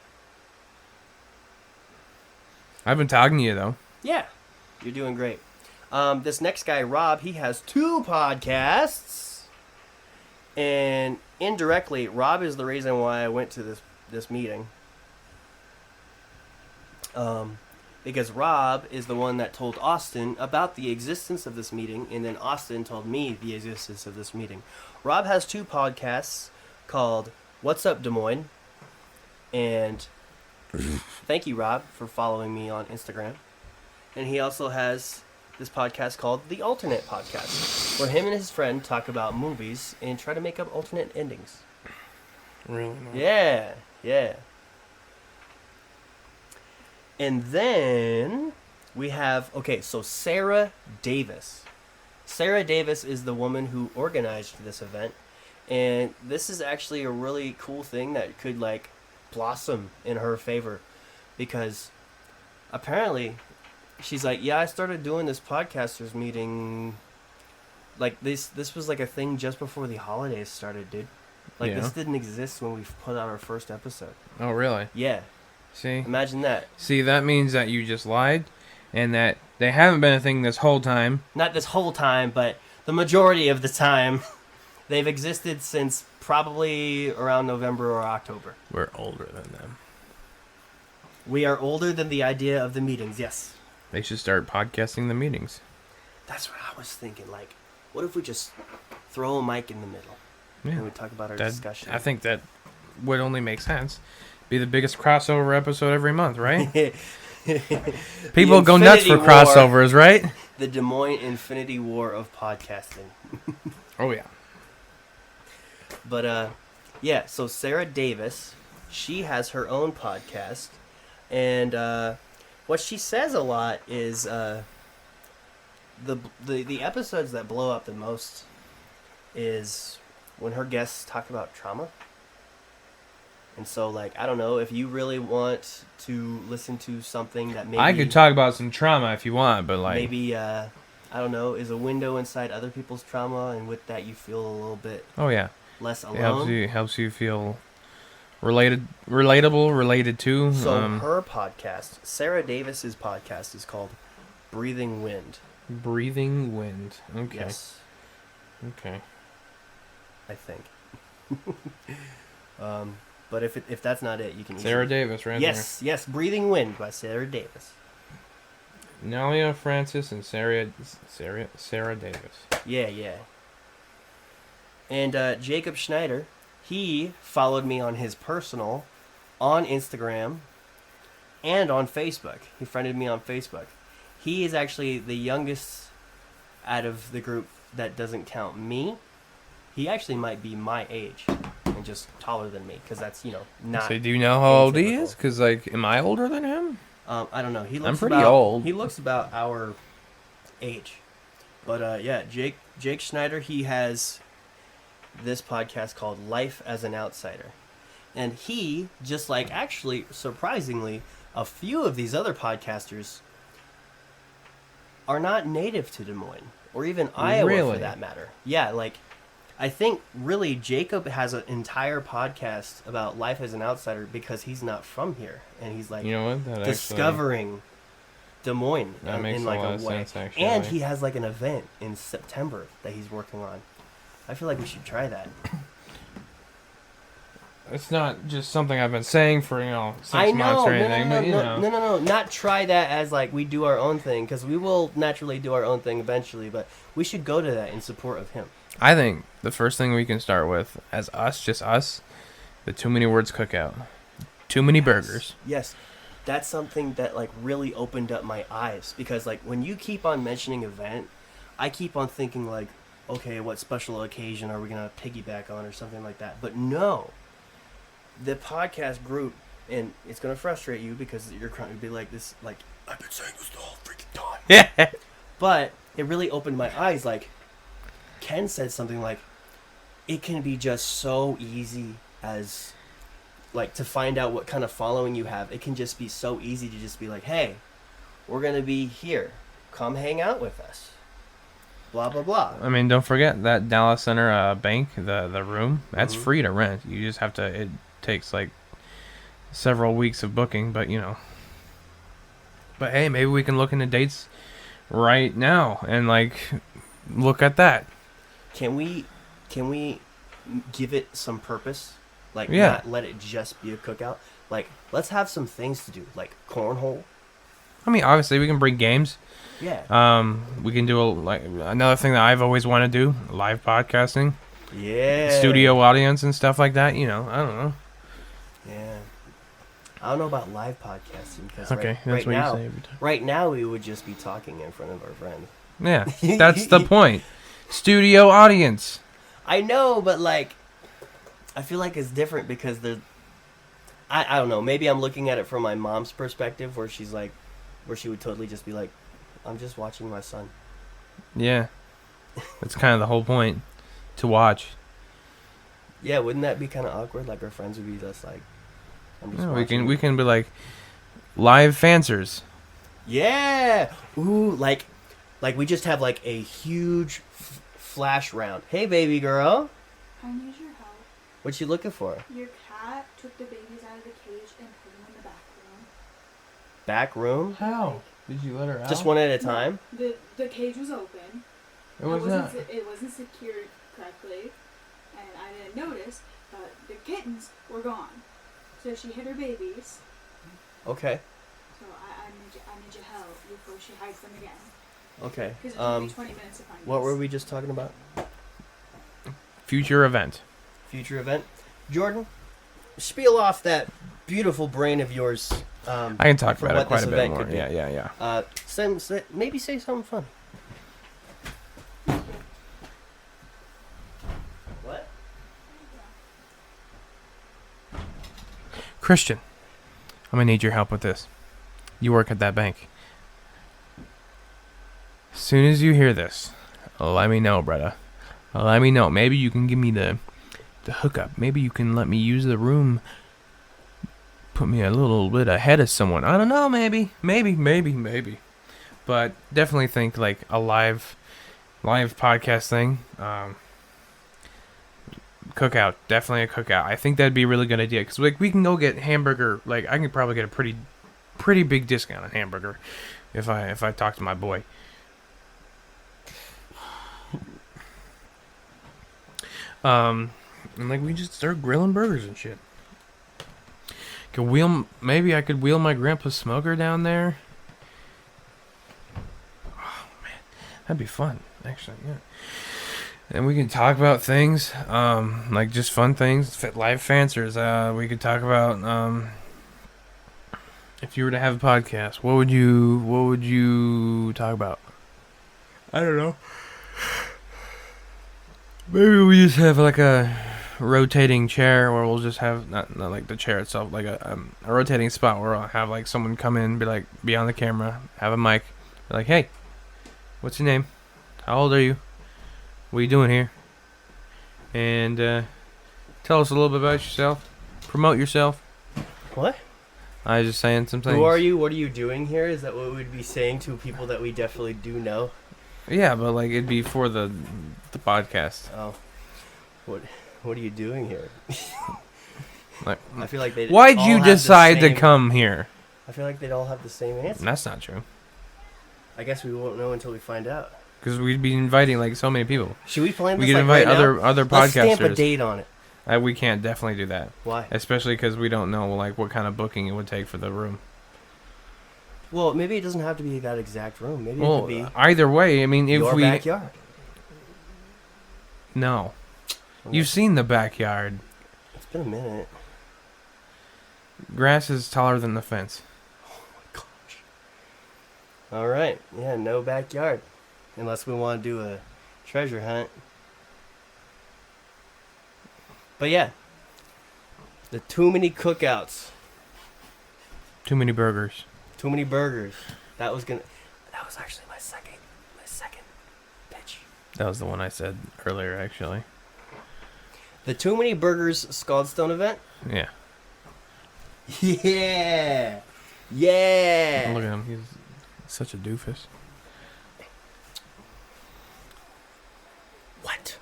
I've been talking to you, though. Yeah, you're doing great. This next guy, Rob, he has 2 podcasts, and indirectly, Rob is the reason why I went to this meeting. Because Rob is the one that told Austin about the existence of this meeting, and then Austin told me the existence of this meeting. Rob has 2 podcasts called "What's Up, Des Moines," and thank you, Rob, for following me on Instagram. And he also has this podcast called The Alternate Podcast, where him and his friend talk about movies and try to make up alternate endings. Really? Yeah, yeah. And then we have, so Sarah Davis. Sarah Davis is the woman who organized this event. And this is actually a really cool thing that could, like, blossom in her favor. Because apparently, she's like, yeah, I started doing this podcasters meeting. Like, this was like a thing just before the holidays started, dude. Like, Yeah. this didn't exist when we put out our first episode. Oh, really? Yeah. See? Imagine that. See, that means that you just lied, and that they haven't been a thing this whole time. Not this whole time, but the majority of the time. They've existed since probably around November or October. We're older than them. We are older than the idea of the meetings, yes. They should start podcasting the meetings. That's what I was thinking. Like, what if we just throw a mic in the middle and we talk about our discussion? I think that would only make sense. Be the biggest crossover episode every month, right? People go nuts for Infinity War. crossovers, right? The Des Moines Infinity War of podcasting. Oh, yeah. But, yeah, so Sarah Davis, she has her own podcast. And what she says a lot is the episodes that blow up the most is when her guests talk about trauma. And so, like, I don't know, if you really want to listen to something that maybe... I could talk about some trauma if you want, but, like... Maybe, I don't know, is a window inside other people's trauma, and with that you feel a little bit Oh, yeah. less It alone. helps you feel relatable, related to. So her podcast, Sarah Davis's podcast, is called Breathing Wind. Breathing Wind. Okay. Yes, Okay. I think. But if that's not it, you can... Sarah easily... Davis, right Yes, yes, Breathing Wind by Sarah Davis. there. Nalia Francis and Sarah Davis. Yeah, yeah. And Jacob Schneider, he followed me on his personal, on Instagram, and on Facebook. He friended me on Facebook. He is actually the youngest out of the group that doesn't count me. He actually might be my age and just taller than me, because that's, not... So do you know how old he atypical. is? Because, like, am I older than him? I don't know. He looks pretty about, old. He looks about our age. But, yeah, Jake Schneider, he has this podcast called Life as an Outsider. And he, just like, actually, surprisingly, a few of these other podcasters are not native to Des Moines, or even Iowa Really? for that matter. Yeah, like, I think, really, Jacob has an entire podcast about life as an outsider because he's not from here. And he's, like, You know what? That discovering Des Moines That makes in, a like, lot a of way. sense, actually. And he has, like, an event in September that he's working on. I feel like we should try that. It's not just something I've been saying for, 6 I months know. or anything, but, No. Not try that as like we do our own thing, because we will naturally do our own thing eventually. But we should go to that in support of him. I think the first thing we can start with, as us, just us, the Too Many Words Cookout. Too many burgers. Yes, that's something that like really opened up my eyes, because like when you keep on mentioning event, I keep on thinking like, okay, what special occasion are we gonna piggyback on or something like that? But no, the podcast group, and it's gonna frustrate you because you're trying to be like this, like I've been saying this the whole freaking time. Yeah. But it really opened my eyes. Like Ken said something like, it can be just so easy as like to find out what kind of following you have. It can just be so easy to just be like, hey, we're gonna be here, come hang out with us, blah blah blah. I mean, don't forget that Dallas Center bank, the room, that's free to rent. You just have to, it takes like several weeks of booking, but but hey, maybe we can look into dates right now and like look at that. Can we give it some purpose? Like, Yeah. not let it just be a cookout. Like, let's have some things to do, like cornhole. I mean, obviously we can bring games. Yeah. We can do like another thing that I've always wanted to do, live podcasting, Yeah. studio audience and stuff like that. I don't know. Yeah. I don't know about live podcasting because Okay, that's right what now, you say every time. right now we would just be talking in front of our friends. Yeah, that's the point. Studio audience. I know, but like, I feel like it's different because I don't know. Maybe I'm looking at it from my mom's perspective, where she's like, where she would totally just be like, I'm just watching my son. Yeah, that's kind of the whole point, to watch. Yeah, wouldn't that be kind of awkward? Like our friends would be just like, I'm just Yeah, watching. we can be like live fancers. Yeah. Ooh, like we just have like a huge flash round. Hey, baby girl. I need your help. What you looking for? Your cat took the babies out of the cage and put them in the back room. Back room? How did you let her out? Just one at a time? The cage was open. It was not. It wasn't secured correctly, and I didn't notice. But the kittens were gone. So she hid her babies. Okay. So I need your help before she hides them again. Okay. Because it took me 20 minutes to find What these. were we just talking about? Future event. Future event. Jordan, spiel off that beautiful brain of yours. I can talk for about it what quite this a bit event more. could be. Yeah. Maybe say something fun. What? Christian, I'm gonna need your help with this. You work at that bank. As soon as you hear this, let me know, brother. Let me know. Maybe you can give me the hookup. Maybe you can let me use the room. Put me a little bit ahead of someone. I don't know. Maybe. But definitely think like a live podcast thing. Cookout. Definitely a cookout. I think that'd be a really good idea because like we can go get hamburger. Like I can probably get a pretty big discount on hamburger if I talk to my boy. And like we just start grilling burgers and shit. Maybe I could wheel my grandpa's smoker down there. Oh man, that'd be fun. Actually, yeah. And we can talk about things, like just fun things, live fancers. We could talk about if you were to have a podcast, what would you talk about? I don't know. Maybe we just have like a rotating chair where we'll just have not like the chair itself, like a rotating spot where I'll have like someone come in, be on the camera, have a mic, be like, hey, what's your name? How old are you? What are you doing here? And tell us a little bit about yourself. Promote yourself. What? I was just saying some things. Who are you? What are you doing here? Is that what we'd be saying to people that we definitely do know? Yeah, but like it'd be for the podcast. Oh, what are you doing here? Like, I feel like they. why'd you decide to come here? I feel like they'd all have the same answer. That's not true. I guess we won't know until we find out. Because we'd be inviting like so many people. Should we plan this? We could like, invite right other now? podcasters. Let's stamp a date on it. We can't definitely do that. Why? Especially because we don't know like what kind of booking it would take for the room. Well, maybe it doesn't have to be that exact room. Maybe it could be either way, I mean, if your we backyard. no, Okay. you've seen the backyard. It's been a minute. Grass is taller than the fence. Gosh. All right. Yeah, no backyard. Unless we want to do a treasure hunt. But yeah. The too many cookouts. Too many burgers. Too many burgers. That was actually my second pitch. That was the one I said earlier, actually. The Too Many Burgers Scald Stone event? Yeah. Yeah. Yeah. Look at him. He's such a doofus. What?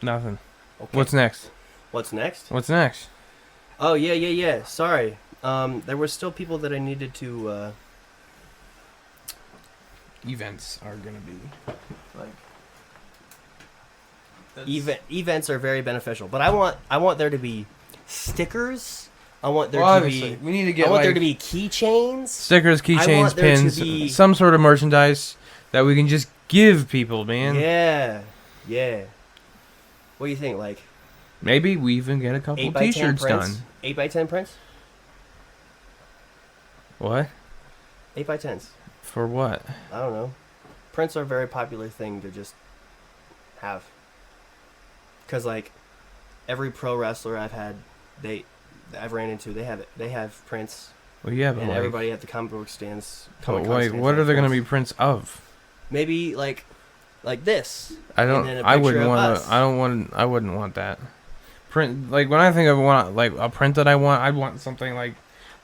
Nothing. Okay. What's next? What's next? What's next? Oh, yeah. Sorry. There were still people that I needed to, Events are gonna be like events are very beneficial, but I want there to be stickers. I want there obviously, to be we need to get I want like there to be keychains. stickers, I want keychains, there to pins, be- some sort of merchandise that we can just give people, man. Yeah. What do you think? Like Maybe we even get a couple 8 by 10 T-shirts prints? done. 8 by 10 prints? What? 8 by 10s. For what? I don't know. Prints are a very popular thing to just have. Cause like every pro wrestler I've ran into, they have prints, Well, yeah, but and like, everybody at the comic book stands. but Comic Con wait, stands what have are there gonna prints. be prints of? Maybe like this. I don't. And then a I picture wouldn't of want. us. I don't want. I wouldn't want that. Print like when I think of like a print that I want, I'd want something like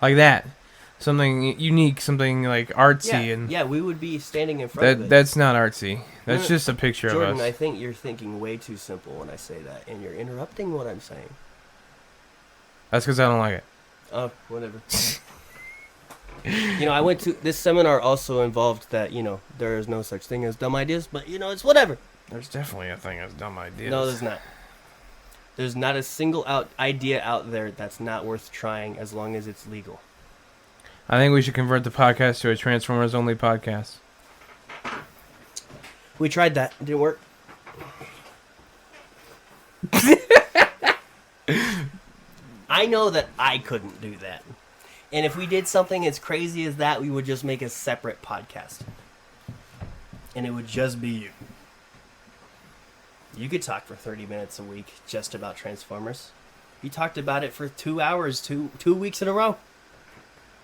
that, something unique, something like artsy, and Yeah, we would be standing in front of it. that's not artsy. That's No, just a picture Jordan, of us. I think you're thinking way too simple when I say that, and you're interrupting what I'm saying. That's because I don't like it. Oh, whatever. I went to this seminar also involved that, there is no such thing as dumb ideas, but, it's whatever. There's definitely a thing as dumb ideas. No, there's not. There's not a single idea out there that's not worth trying as long as it's legal. I think we should convert the podcast to a Transformers only podcast. We tried that. It didn't work. I know that I couldn't do that. And if we did something as crazy as that, we would just make a separate podcast. And it would just be you. You could talk for 30 minutes a week just about Transformers. You talked about it for 2 hours, two weeks in a row.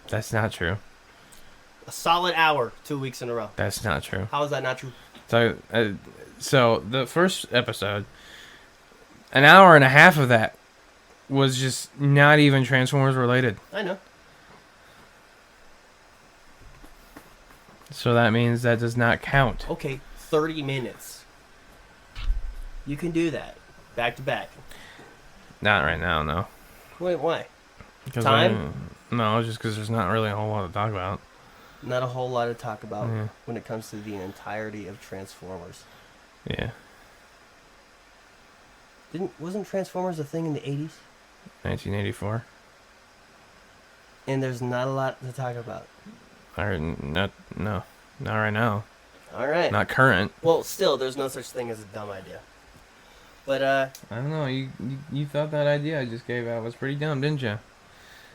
That's not true. A solid hour, 2 weeks in a row. That's not true. How is that not true? So the first episode, an hour and a half of that was just not even Transformers related. I know. So that means that does not count. Okay, 30 minutes. You can do that. Back to back. Not right now, no. Wait, why? Because Time? No, just because there's not really a whole lot to talk about. Not a whole lot to talk about Yeah. when it comes to the entirety of Transformers. Yeah. Wasn't Transformers a thing in the 80s? 1984. And there's not a lot to talk about. Not right now. All right. Not current. Well, still, there's no such thing as a dumb idea. But, I don't know. You thought that idea I just gave out was pretty dumb, didn't you?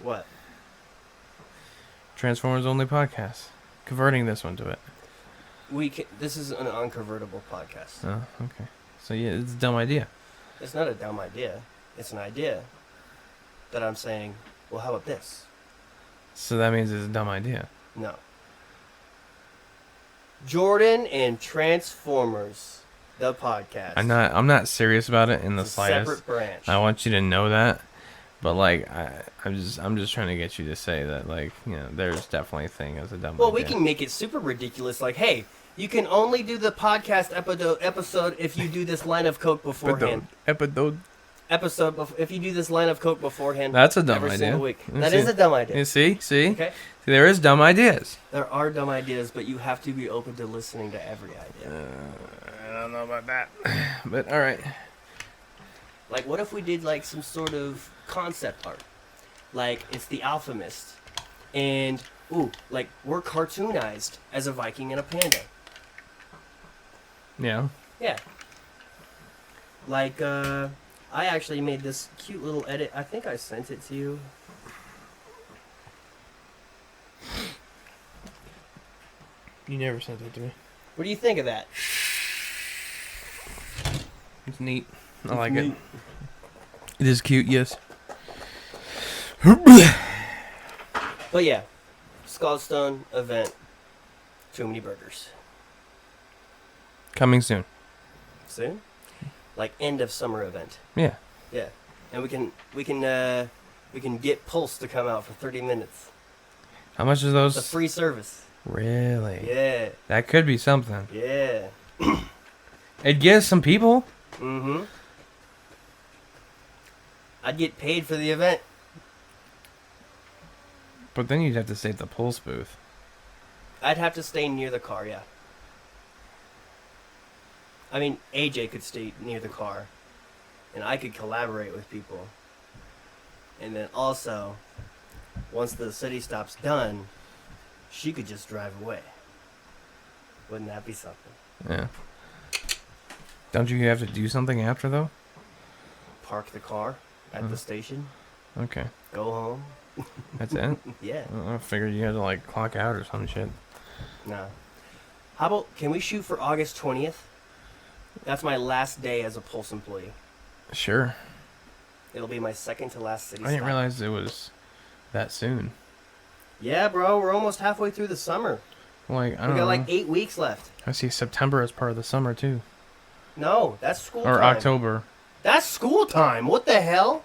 what? Transformers only podcast. Converting this one to it. This is an unconvertible podcast. Oh, okay. So yeah, it's a dumb idea. It's not a dumb idea. It's an idea that I'm saying, well, how about this? So that means it's a dumb idea. No. Jordan and Transformers, the podcast. I'm not serious about it in the It's a slightest. separate branch. I want you to know that. But like I'm just trying to get you to say that there's definitely a thing as a dumb Well, idea. we can make it super ridiculous. Like, hey, you can only do the podcast episode if you do this line of coke beforehand. If you do this line of coke beforehand. That's a dumb every idea. single week. You That see? is a dumb idea. You see? Okay. There is dumb ideas. There are dumb ideas, but you have to be open to listening to every idea. I don't know about that. But all right. Like, what if we did like some sort of concept art? Like, it's the Alchemist, and like we're cartoonized as a Viking and a panda. Yeah. Yeah. Like, I actually made this cute little edit. I think I sent it to you. You never sent it to me. What do you think of that? It's neat. I It's like neat. it. It is cute, yes. But yeah, Skullstone event. Too many burgers. Coming soon. Soon? Like end of summer event. Yeah. Yeah. And we can get Pulse to come out for 30 minutes. How much is those? It's a free service. Really? Yeah. That could be something. Yeah. It gives some people. Mm-hmm. I'd get paid for the event. But then you'd have to stay at the Pulse booth. I'd have to stay near the car, yeah. I mean, AJ could stay near the car. And I could collaborate with people. And then also, once the city stop's done, she could just drive away. Wouldn't that be something? Yeah. Don't you have to do something after, though? Park the car at the station, Okay. go home. That's it? Yeah. I figured you had to, like, clock out or some shit. Nah. How about, can we shoot for August 20th? That's my last day as a Pulse employee. Sure. It'll be my second to last city I didn't stop. realize it was that soon. Yeah, bro, we're almost halfway through the summer. Like, I We don't got know. like 8 weeks left. I see September as part of the summer, too. No, that's school Or time. October. That's school time. What the hell?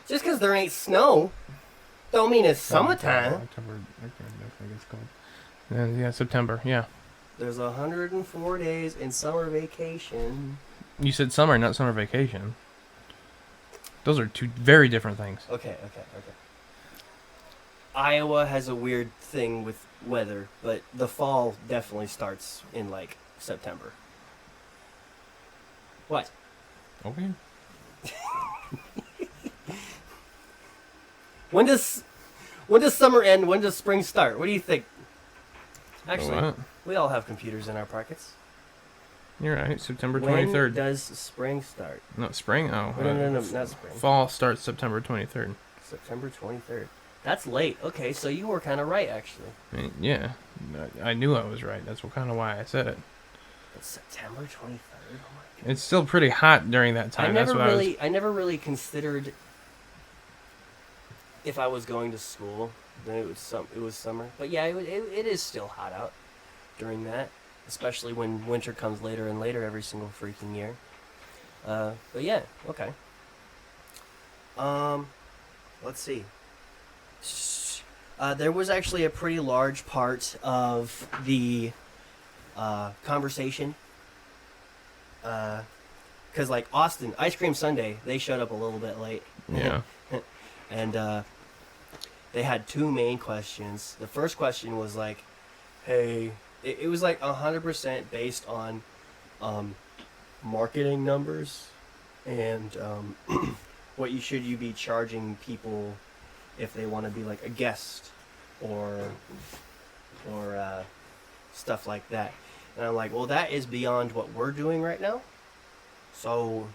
Just because there ain't snow, don't mean it's summertime. October, I think it's called. Yeah, September, yeah. There's 104 days in summer vacation. You said summer, not summer vacation. Those are two very different things. Okay. Iowa has a weird thing with weather, but the fall definitely starts in like September. What? Okay. When does summer end? When does spring start? What do you think? Actually, What? we all have computers in our pockets. You're right, September When 23rd. does spring start? No, spring? Oh. No, not spring. Fall starts September 23rd. September 23rd. That's late. Okay, so you were kind of right, actually. I mean, yeah. I knew I was right. That's kind of why I said it. It's September 23rd. Oh my God. It's still pretty hot during that time. I That's what I never really considered if I was going to school, then it was summer. But yeah, it is still hot out during that, especially when winter comes later and later every single freaking year. But yeah, okay. Let's see. There was actually a pretty large part of the conversation. Because like Austin, Ice Cream Sunday, they showed up a little bit late. Yeah. And they had two main questions. The first question was like, hey, it was like 100% based on marketing numbers and what you be charging people if they want to be like a guest or stuff like that. And I'm like, well, that is beyond what we're doing right now. So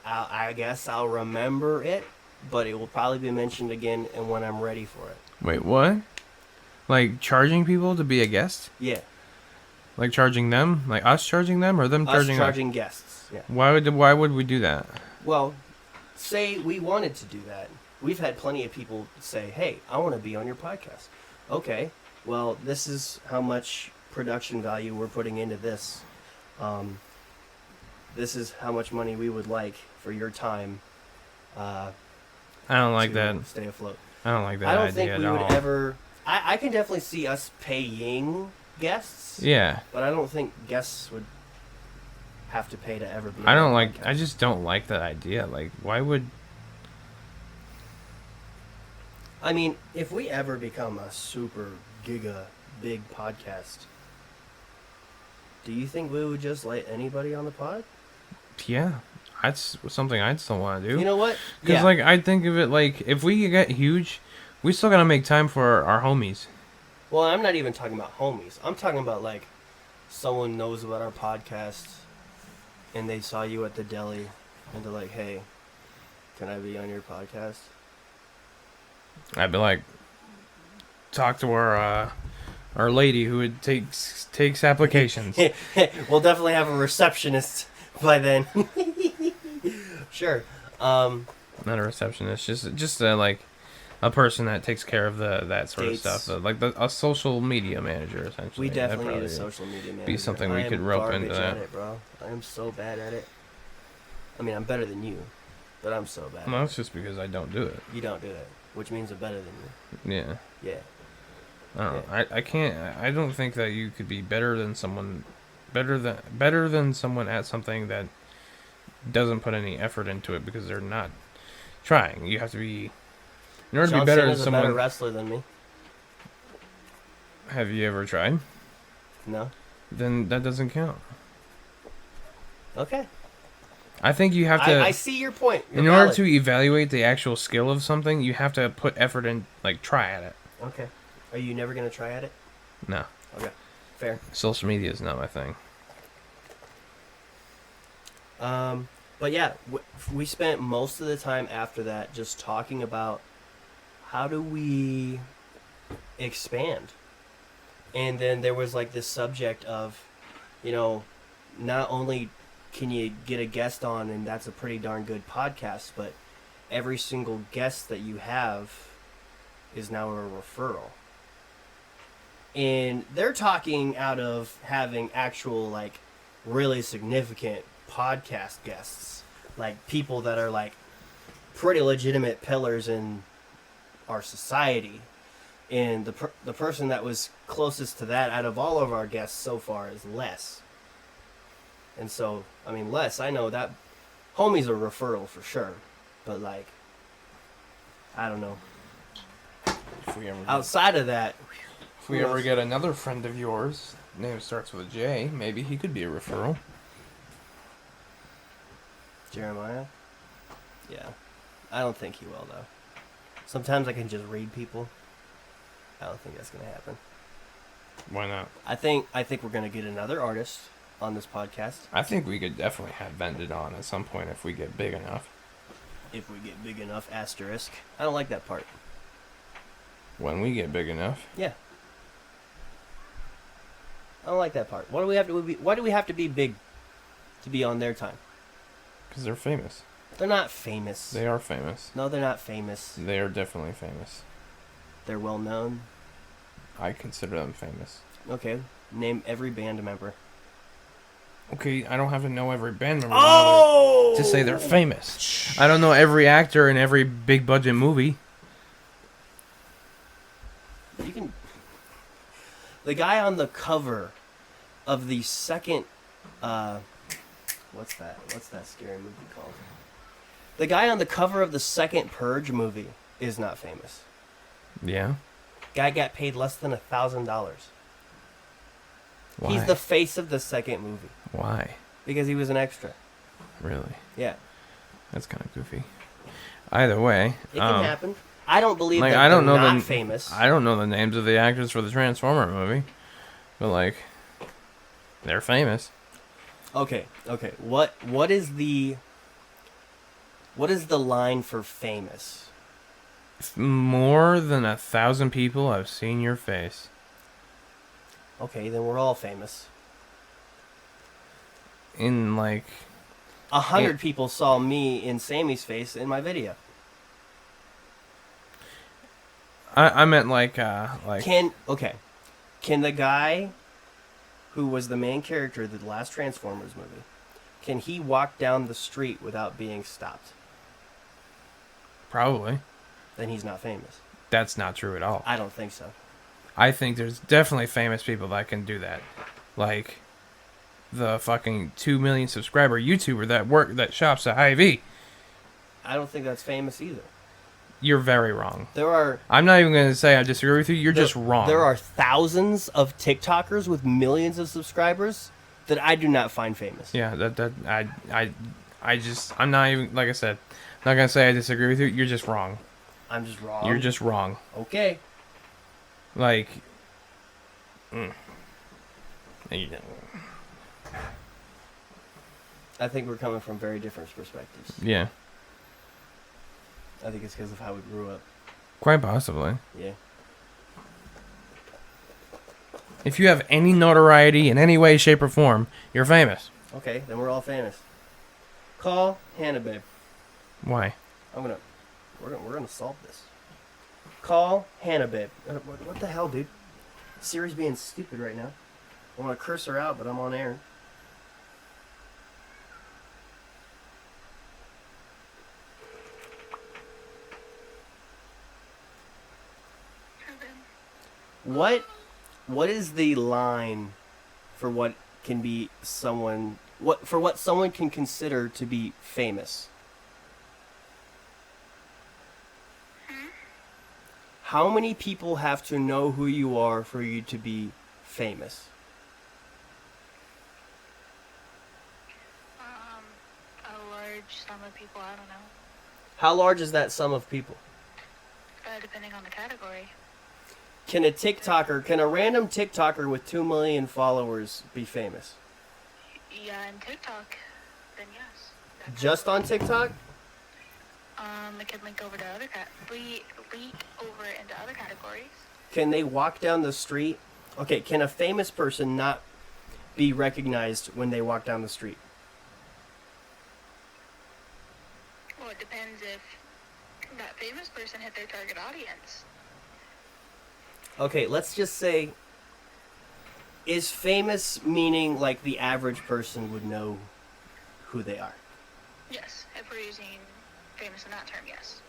I guess I'll remember it, but it will probably be mentioned again and when I'm ready for it. Wait, what? Like charging people to be a guest? Yeah. Like charging them? Like us charging them or them Us charging charging guests. Yeah. Why would we do that? Well, say we wanted to do that. We've had plenty of people say, hey, I want to be on your podcast. Okay, well, this is how much production value we're putting into this. This is how much money we would like for your time. I don't like to that. Stay afloat. I don't like that I don't idea think at we all. would ever. I can definitely see us paying guests. Yeah. But I don't think guests would have to pay to ever be. I on don't the like. podcast. I just don't like that idea. Like, why would? I mean, if we ever become a super giga big podcast, do you think we would just let anybody on the pod? Yeah, that's something I'd still want to do. You know what? Because Yeah. like I think of it like if we get huge, we still gotta make time for our homies. Well, I'm not even talking about homies. I'm talking about like someone knows about our podcast and they saw you at the deli and they're like, "Hey, can I be on your podcast?" I'd be like, talk to our lady who takes applications. We'll definitely have a receptionist by then. Sure. Not a receptionist, just like a person that takes care of that sort Dates. of stuff, like a social media manager essentially. We definitely That'd need a probably social media manager. something we I could am rope garbage into at that. it, bro. I am so bad at it. I mean, I'm better than you, but I'm so bad. Well, that's just because I don't do it. You don't do it, which means I'm better than you. Yeah. Yeah. I don't know. I can't. I don't think that you could be better than someone at something that doesn't put any effort into it because they're not trying. You have to be in order to John be better than Cena's a someone. better wrestler than me. Have you ever tried? No. Then that doesn't count. Okay. I think you have to. I see your point. You're in order valid. to evaluate the actual skill of something, you have to put effort in, like try at it. Okay. Are you never gonna try at it? No, Okay. Fair. social media is not my thing. But yeah, we spent most of the time after that just talking about how do we expand. And then there was like this subject of, you know, not only can you get a guest on and that's a pretty darn good podcast, but every single guest that you have is now a referral. And they're talking out of having actual, like, really significant podcast guests. Like, people that are, like, pretty legitimate pillars in our society. And the person that was closest to that out of all of our guests so far is Les. And so, I mean, Les, I know that homie's a referral for sure. But, like, I don't know. If we ever Outside of that, If we ever get another friend of yours, name starts with a J, maybe he could be a referral. Jeremiah? Yeah. I don't think he will, though. Sometimes I can just read people. I don't think that's going to happen. Why not? I think we're going to get another artist on this podcast. I think we could definitely have Vended on at some point if we get big enough. If we get big enough, asterisk. I don't like that part. When we get big enough. Yeah. I don't like that part. Why do we have to be big to be on their time? Because they're famous. They're not famous. They are famous. No, they're not famous. They are definitely famous. They're well known. I consider them famous. Okay. Name every band member. Okay, I don't have to know every band member Oh! to say they're famous. I don't know every actor in every big budget movie. You can. The guy on the cover of the second, what's that? What's that scary movie called? The guy on the cover of the second Purge movie is not famous. Yeah? Guy got paid less than $1,000. Why? He's the face of the second movie Why? because he was an extra. Really? Yeah, That's kind of goofy. Either way. it can happen. I don't believe like, that I don't they're know not the- famous. I don't know the names of the actors for the Transformer movie. But, like, they're famous. Okay. What is the line for famous? More than 1,000 people have seen your face. Okay, then we're all famous. In, like... 100 people saw me in Sammy's face in my video. I meant, like... Can the guy who was the main character of the last Transformers movie, can he walk down the street without being stopped? Probably. Then he's not famous. That's not true at all. I don't think so. I think there's definitely famous people that can do that. Like... the fucking 2 million subscriber YouTuber that shops at Hy-Vee. I don't think that's famous either. You're very wrong. There are I'm not even going to say I disagree with you. You're just wrong. There are thousands of TikTokers with millions of subscribers that I do not find famous. Yeah, I'm not even, like I said, not gonna say I disagree with you. You're just wrong. I'm just wrong. You're just wrong. Okay. Like, you know, I think we're coming from very different perspectives. yeah, I think it's because of how we grew up. quite possibly. Yeah. If you have any notoriety in any way, shape, or form, you're famous. Okay, then we're all famous. Call Hannah, babe. Why? We're gonna solve this. Call Hannah, babe. What the hell, dude? Siri's being stupid right now. I want to curse her out, but I'm on air. What is the line for what can be someone what someone can consider to be famous? How many people have to know who you are for you to be famous? A large sum of people, I don't know. How large is that sum of people? Depending on the category. Can a random TikToker with 2 million followers be famous? Yeah, and TikTok, then yes. That's Just on TikTok? it can link over to other leak over into other categories. Can they walk down the street? Okay, can a famous person not be recognized when they walk down the street? Well, it depends if that famous person hit their target audience. Okay, let's just say, is famous meaning like the average person would know who they are? Yes, if we're using famous in that term, yes.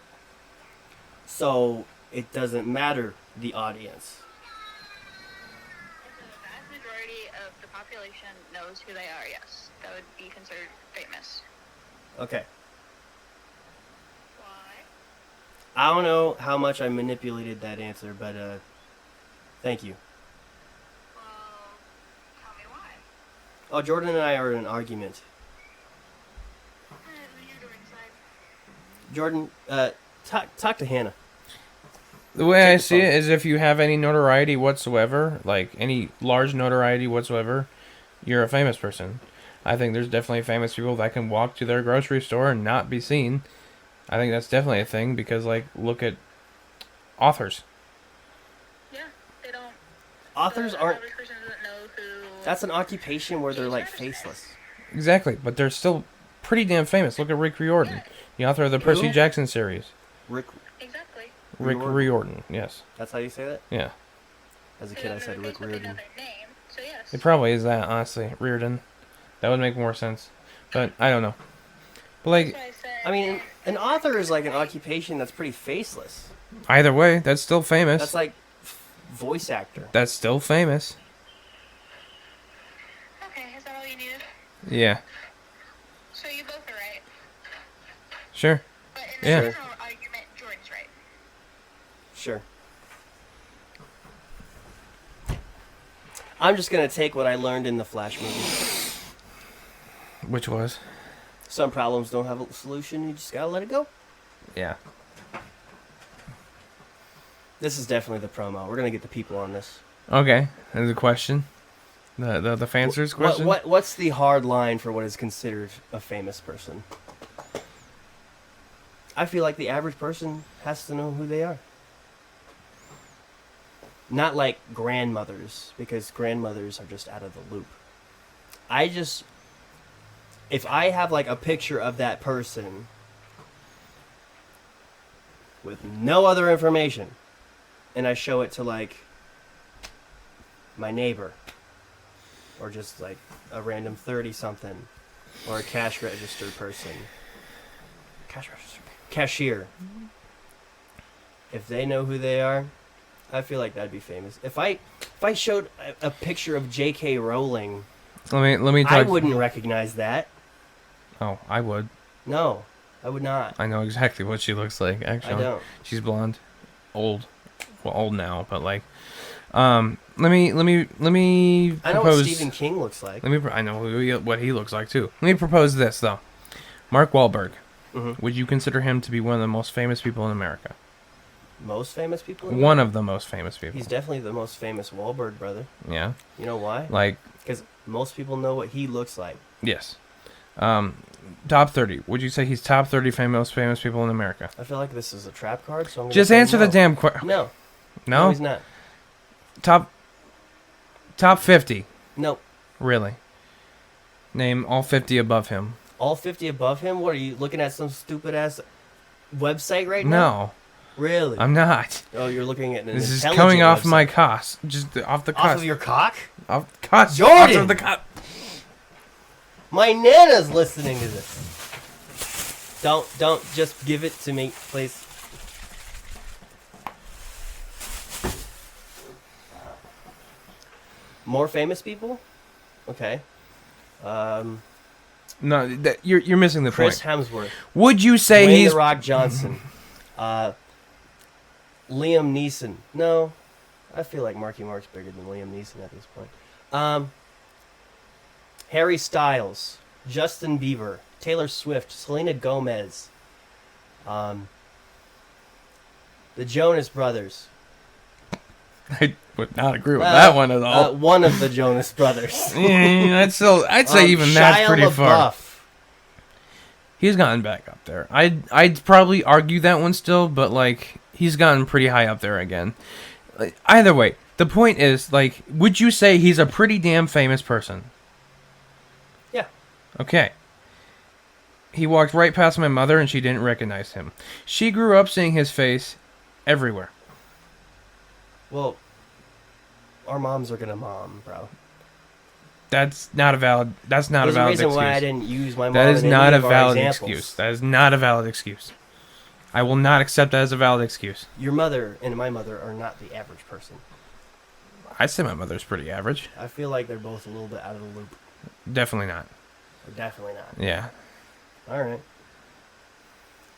So it doesn't matter the audience. If the vast majority of the population knows who they are, yes, that would be considered famous. Okay. Why? I don't know how much I manipulated that answer, but thank you. Well, tell me why. Oh, Jordan and I are in an argument. You're doing side. Jordan, talk to Hannah. The way I Take the see phone. it is if you have any notoriety whatsoever, like any large notoriety whatsoever, you're a famous person. I think there's definitely famous people that can walk to their grocery store and not be seen. I think that's definitely a thing because, like, look at authors. Yeah, they don't. Authors the aren't. average person doesn't know who. That's an occupation where they're like faceless. Exactly, but they're still pretty damn famous. Look at Rick Riordan, the author of the Percy Who? Jackson series. Rick. Exactly. Rick Riordan, yes. That's how you say that? Yeah. As a kid, I said Rick They know Riordan. their name, so yes. It probably is that, honestly. Riordan. That would make more sense. But I don't know. But, like, That's why I said, I mean, an author is like an occupation that's pretty faceless. either way, that's still famous. That's like voice actor. That's still famous. okay, is that all you needed? Yeah. So you both are right. Sure. But in the Yeah. general argument, Jordan's right. Sure. I'm just gonna take what I learned in the Flash movie. Which was? Some problems don't have a solution. You just gotta let it go. Yeah. This is definitely the promo. We're gonna get the people on this. Okay. And the question? The fancers question? What's the hard line for what is considered a famous person? I feel like the average person has to know who they are. Not like grandmothers, because grandmothers are just out of the loop. If I have like a picture of that person with no other information, and I show it to like my neighbor, or just like a random 30-something, or a cash register person, cashier, if they know who they are, I feel like that'd be famous. If I showed a picture of J.K. Rowling, Let me talk. I wouldn't recognize that. Oh, I would. No, I would not. I know exactly what she looks like, I actually. don't. She's blonde. Old. Well, old now, but like let me I know what propose Stephen King looks like. I know what he looks like too. Let me propose this though. Mark Wahlberg. Mhm. Would you consider him to be one of the most famous people in America? Most famous people? One of the most famous people. He's definitely the most famous Wahlberg brother. Yeah. You know why? Like, Because most people know what he looks like. yes. Top 30. Would you say he's top 30 most famous people in America? I feel like this is a trap card, so I'm gonna Just say answer no. the damn question. No. No? He's not. Top 50. Nope. Really? Name all 50 above him. All 50 above him? What, are you looking at some stupid-ass website right now? No, Really? I'm not. Oh, you're looking at an This is intelligent coming off website. my cost. Just off the cost. Off of your cock? Off the cost. Jordan! Off of the cost. My Nana's listening to this. Don't just give it to me, please. More famous people? Okay. No, you're missing the Chris point. Hemsworth. Would you say Dwayne he's... The Rock Johnson. Liam Neeson. No. I feel like Marky Mark's bigger than Liam Neeson at this point. Harry Styles. Justin Bieber. Taylor Swift. Selena Gomez. The Jonas Brothers. I would not agree with that one at all. One of the Jonas Brothers. I'd say even that's Shia pretty LaBeouf. far. He's gotten back up there. I'd probably argue that one still, but like he's gotten pretty high up there again. Like, either way, the point is like, would you say he's a pretty damn famous person? Yeah. Okay. He walked right past my mother and she didn't recognize him. She grew up seeing his face everywhere. Well, our moms are gonna mom, bro. That's not a valid. That's not There's a valid reason excuse. why I didn't use my mom. That is in not any a of our valid examples. excuse. That is not a valid excuse. I will not accept that as a valid excuse. Your mother and my mother are not the average person. I'd say my mother's pretty average. I feel like they're both a little bit out of the loop. Definitely not. Or definitely not. Yeah. All right.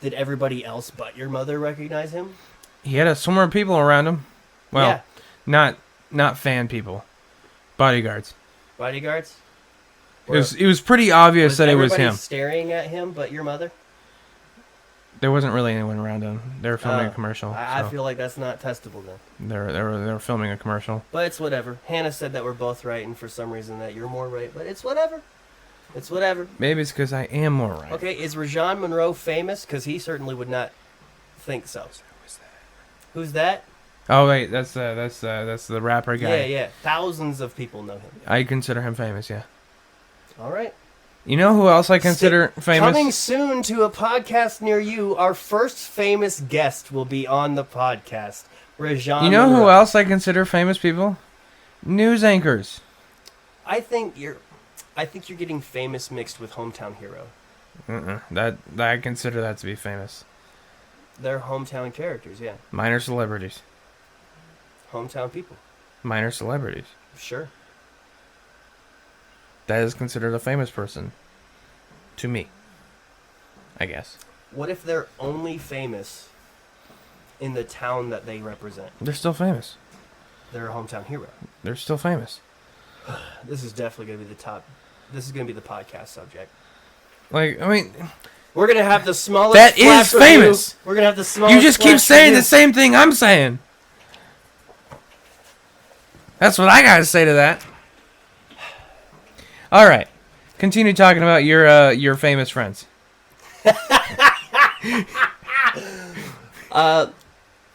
Did everybody else but your mother recognize him? He had a swarm of people around him. Well, Yeah. not fan people. Bodyguards. Bodyguards? It was pretty obvious that it was everybody him. staring at him but your mother? There wasn't really anyone around him. They were filming a commercial. I so feel like that's not testable then. they were filming a commercial. But it's whatever. Hannah said that we're both right, and for some reason that you're more right. But it's whatever. It's whatever. Maybe it's because I am more right. Okay, is Rajon Monroe famous? Because he certainly would not think so. Who's that? Oh wait, that's the rapper guy. Yeah. Thousands of people know him. I consider him famous. Yeah. All right. You know who else I consider famous? Coming soon to a podcast near you, our first famous guest will be on the podcast. Rajon You know who Monroe. else I consider famous people? News anchors. I think you're getting famous mixed with hometown hero. That I consider that to be famous. They're hometown characters, yeah. Minor celebrities. Hometown people. Minor celebrities. Sure. That is considered a famous person. To me. I guess. What if they're only famous in the town that they represent? They're still famous. They're a hometown hero. They're still famous. This is definitely going to be the top. This is going to be the podcast subject. Like, I mean, We're going to have the smallest. That is flash review. famous. We're going to have the smallest. you just keep flash saying review. the same thing I'm saying. That's what I gotta say to that. All right, continue talking about your famous friends.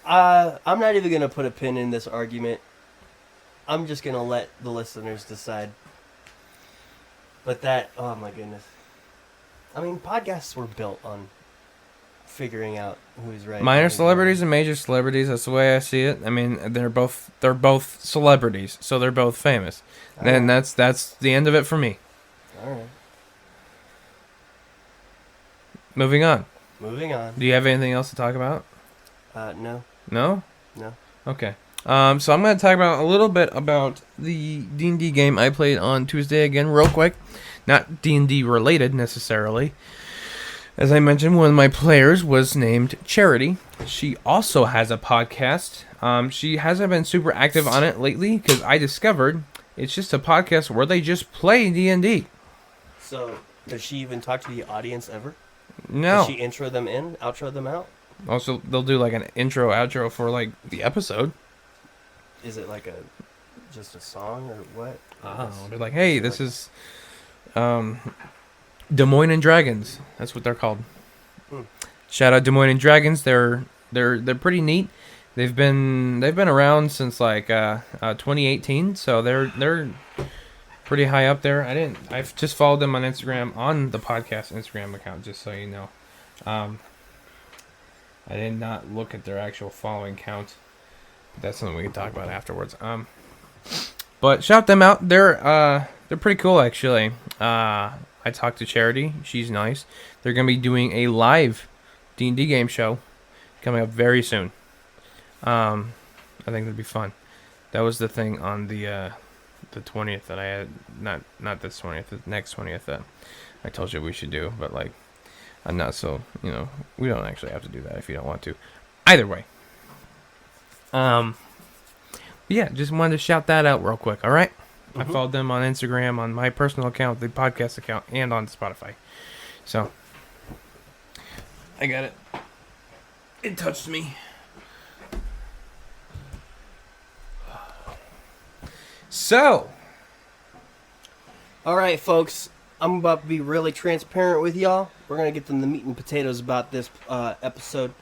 I'm not even going to put a pin in this argument. I'm just going to let the listeners decide. But that, oh my goodness. I mean, podcasts were built on figuring out who's right. Minor and who's celebrities wrong. and major celebrities. That's the way I see it. I mean, they're both celebrities, so they're both famous. And that's the end of it for me. All right. Moving on. Moving on. Do you have anything else to talk about? No. No? No. Okay. So I'm going to talk about a little bit about the D&D game I played on Tuesday again, real quick. Not D&D related necessarily. As I mentioned, one of my players was named Charity. She also has a podcast. She hasn't been super active on it lately because I discovered it's just a podcast where they just play D&D. So, does she even talk to the audience ever? No. Does she intro them in, outro them out? Also, they'll do like an intro, outro for like the episode. Is it like just a song or what? They're like, hey, this is Des Moines and Dragons. That's what they're called. Shout out Des Moines and Dragons. They're pretty neat. They've been around since like 2018, so they're pretty high up there. I've just followed them on Instagram, on the podcast Instagram account, just so you know. I did not look at their actual following count. That's something we can talk about afterwards. But shout them out. They're pretty cool actually. I talked to Charity. She's nice. They're gonna be doing a live D&D game show coming up very soon. I think that'd be fun. That was the thing on the 20th that I had, not this 20th, the next 20th that I told you we should do, but like I'm not, so we don't actually have to do that if you don't want to. Either way. Yeah, just wanted to shout that out real quick, all right? I followed them on Instagram, on my personal account, the podcast account, and on Spotify. So, I got it. It touched me. So, All right, folks. I'm about to be really transparent with y'all. We're going to get them the meat and potatoes about this episode.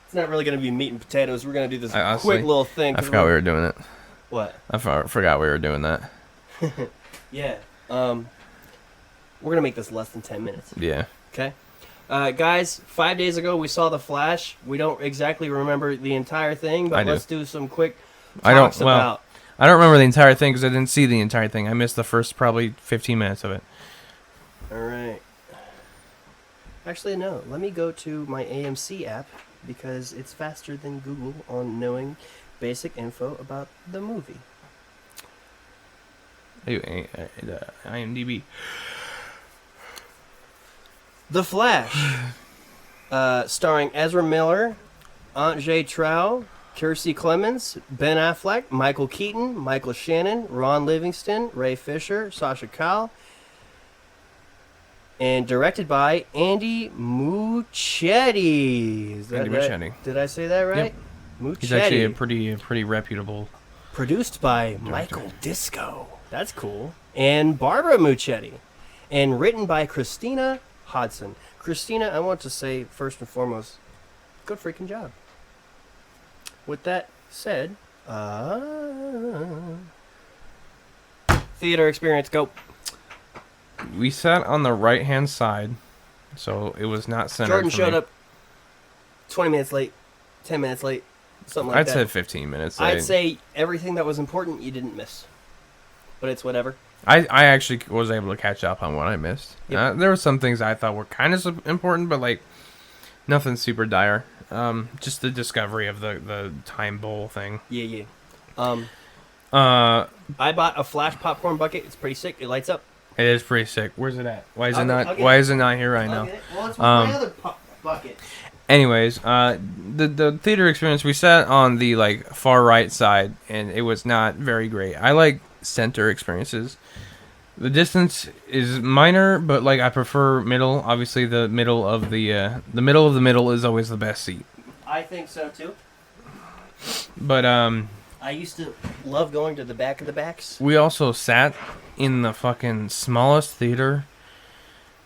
It's not really going to be meat and potatoes. We're going to do this honestly, quick little thing. I forgot we were doing it. What? I forgot we were doing that. Yeah. We're going to make this less than 10 minutes. Yeah. Okay? Guys, 5 days ago we saw The Flash. We don't exactly remember the entire thing, but let's do some quick talks about... I don't remember the entire thing because I didn't see the entire thing. I missed the first probably 15 minutes of it. All right. Actually, no. Let me go to my AMC app because it's faster than Google on knowing basic info about the movie. IMDb. The Flash, starring Ezra Miller, Aunt Jay Trow, Kiersey Clemens, Ben Affleck, Michael Keaton, Michael Shannon, Ron Livingston, Ray Fisher, Sasha Kyle, and directed by Andy Muschietti. Andy Muschietti. Did I say that right? Yep. Muschietti. He's actually a pretty reputable. Produced by Michael Disco. That's cool. And Barbara Muschietti. And written by Christina Hodson. Christina, I want to say first and foremost, good freaking job. With that said, theater experience, go. We sat on the right-hand side, so it was not centered. Jordan for showed me. up 20 minutes late, 10 minutes late, something like I'd that. say 15 minutes. I'd say everything that was important you didn't miss. But it's whatever. I actually was able to catch up on what I missed. Yep. There were some things I thought were kind of important, but like nothing super dire. Just the discovery of the time bowl thing. Yeah. I bought a Flash popcorn bucket. It's pretty sick. It lights up. It is pretty sick. Where's it at? Why is it I'll not? get Why it. is it not here right now? Okay. Well, it's my other bucket. Anyways, the theater experience, we sat on the like far right side, and it was not very great. I like center experiences. The distance is minor, but like I prefer middle. Obviously, the middle of the middle is always the best seat. I think so too. But I used to love going to the back of the backs. we also sat in the fucking smallest theater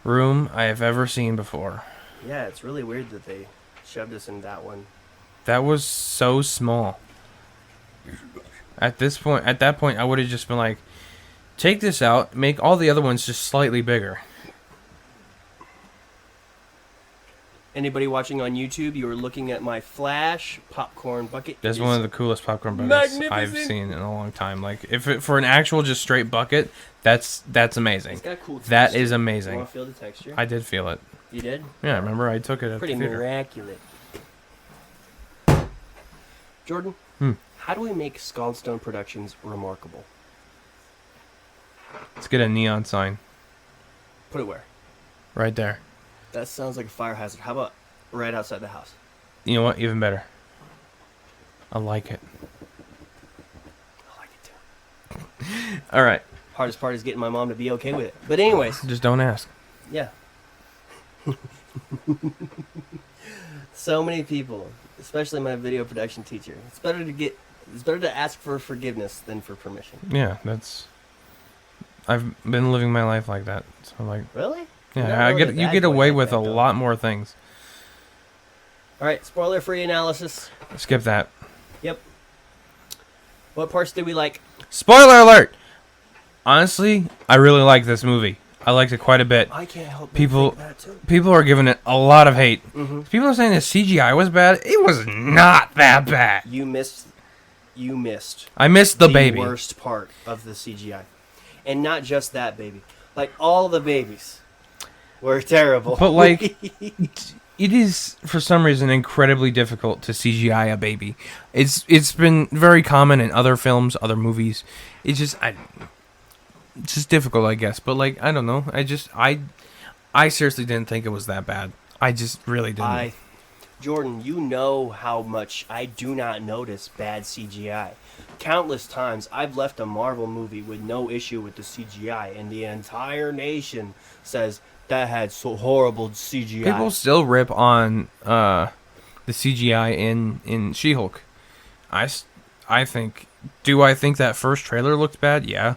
room I have ever seen before. Yeah, it's really weird that they shoved us in that one. That was so small. At that point, I would have just been like, take this out, make all the other ones just slightly bigger. Anybody watching on YouTube, you were looking at my Flash popcorn bucket. That's It one is of the coolest popcorn buckets I've magnificent. seen in a long time. Like, for an actual just straight bucket, that's amazing. It's got a cool That texture. is You amazing. want to feel the texture? I did feel it. You did? Yeah, I remember I took it at Pretty the theater. miraculous. Jordan, how do we make Scaldstone Productions remarkable? Let's get a neon sign Put it where? right there. That sounds like a fire hazard. How about right outside the house? You know what? Even better. I like it. I like it too. All right. Hardest part is getting my mom to be okay with it. But anyways, Just don't ask. yeah. So many people, especially my video production teacher. It's better to ask for forgiveness than for permission. Yeah, I've been living my life like that. So like, Really? yeah, Not really you bad get boy away like with that, a though. lot more things. All right, spoiler-free analysis. Skip that. Yep. What parts did we like? Spoiler alert! Honestly, I really like this movie. I liked it quite a bit. I can't help but People- think that too. People are giving it a lot of hate. Mm-hmm. People are saying the CGI was bad. It was not that bad. You missed I missed the the baby. worst part of the CGI, and not just that baby. Like all the babies were terrible. But like, it is for some reason incredibly difficult to CGI a baby. It's been very common in other films, other movies. It's just difficult, I guess. But like, I don't know. I seriously didn't think it was that bad. I just really didn't. Jordan, you know how much I do not notice bad CGI. Countless times I've left a Marvel movie with no issue with the CGI, and the entire nation says that had so horrible CGI. People still rip on the CGI in She-Hulk. I think. Do I think that first trailer looked bad? Yeah.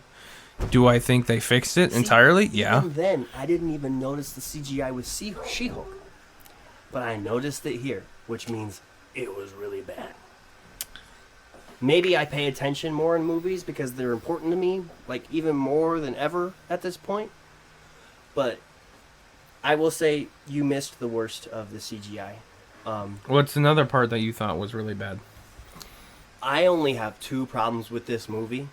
Do I think they fixed it entirely? Yeah. Even then, I didn't even notice the CGI with She-Hulk. But I noticed it here, which means it was really bad. Maybe I pay attention more in movies because they're important to me, like even more than ever at this point. But I will say you missed the worst of the CGI. What's another part that you thought was really bad? I only have two problems with this movie.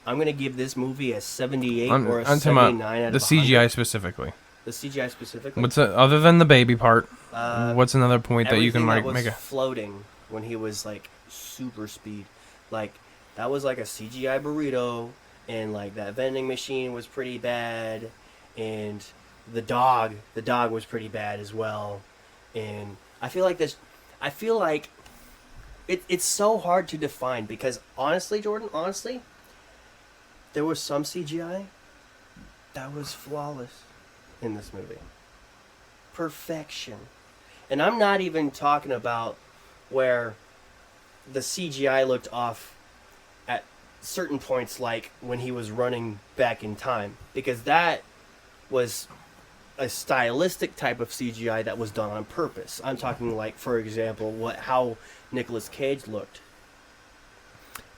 I'm going to give this movie a 78 or a I'm talking 79 about out of the 100. CGI specifically. The CGI specifically? What's other than the baby part? Uh, What's another point that you can Everything like that was make a? floating when he was like super speed, like that was like a CGI burrito, and like that vending machine was pretty bad, and the dog was pretty bad as well, and I feel like it's so hard to define because honestly, Jordan, there was some CGI that was flawless in this movie. Perfection. And I'm not even talking about where the CGI looked off at certain points, like when he was running back in time, because that was a stylistic type of CGI that was done on purpose. I'm talking like, for example, how Nicolas Cage looked.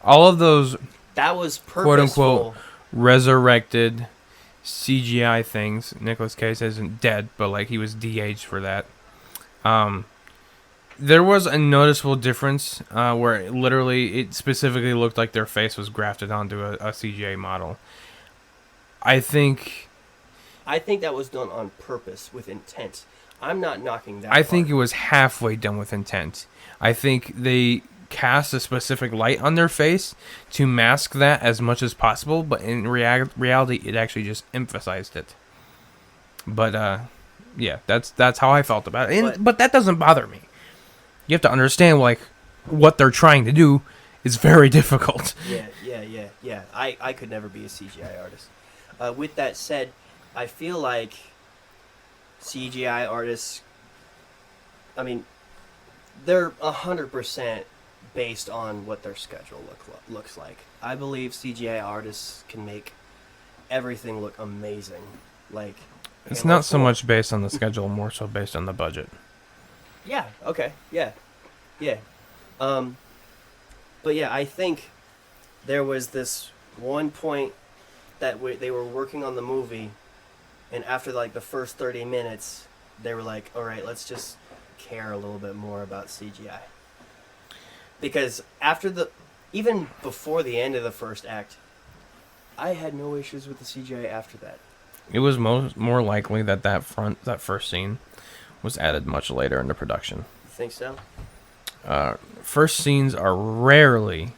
All of those That was purposeful. quote unquote resurrected CGI things. Nicolas Cage isn't dead, but like he was de-aged for that. There was a noticeable difference where it specifically looked like their face was grafted onto a CGI model. I think that was done on purpose with intent. I'm not knocking that. I think it was halfway done with intent. I think they cast a specific light on their face to mask that as much as possible, but in reality, it actually just emphasized it. But yeah, that's how I felt about it. But that doesn't bother me. You have to understand, like, what they're trying to do is very difficult. Yeah. I could never be a CGI artist. With that said, I feel like CGI artists, I mean, they're 100% based on what their schedule looks like. I believe CGI artists can make everything look amazing. Like, It's not so much based on the schedule, more so based on the budget. Yeah, okay, yeah. But yeah, I think there was this one point that they were working on the movie, and after like the first 30 minutes, they were like, all right, let's just care a little bit more about CGI. Because even before the end of the first act, I had no issues with the CGI after that. It was more likely that first scene was added much later into production. You think so? First scenes are rarely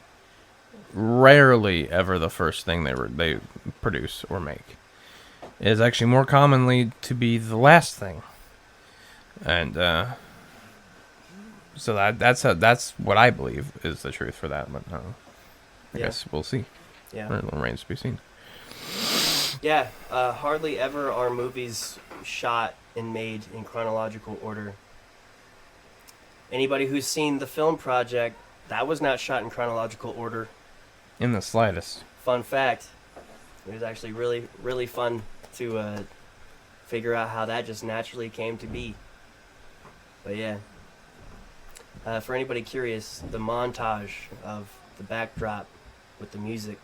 ever the first thing they produce or make. It is actually more commonly to be the last thing, and so that's what I believe is the truth for that. But I guess we'll see. Yeah. It remains to be seen. Yeah, hardly ever are movies shot and made in chronological order. Anybody who's seen the film project, that was not shot in chronological order. In the slightest. Fun fact. It was actually really, really fun to figure out how that just naturally came to be. But yeah. For anybody curious, the montage of the backdrop with the music,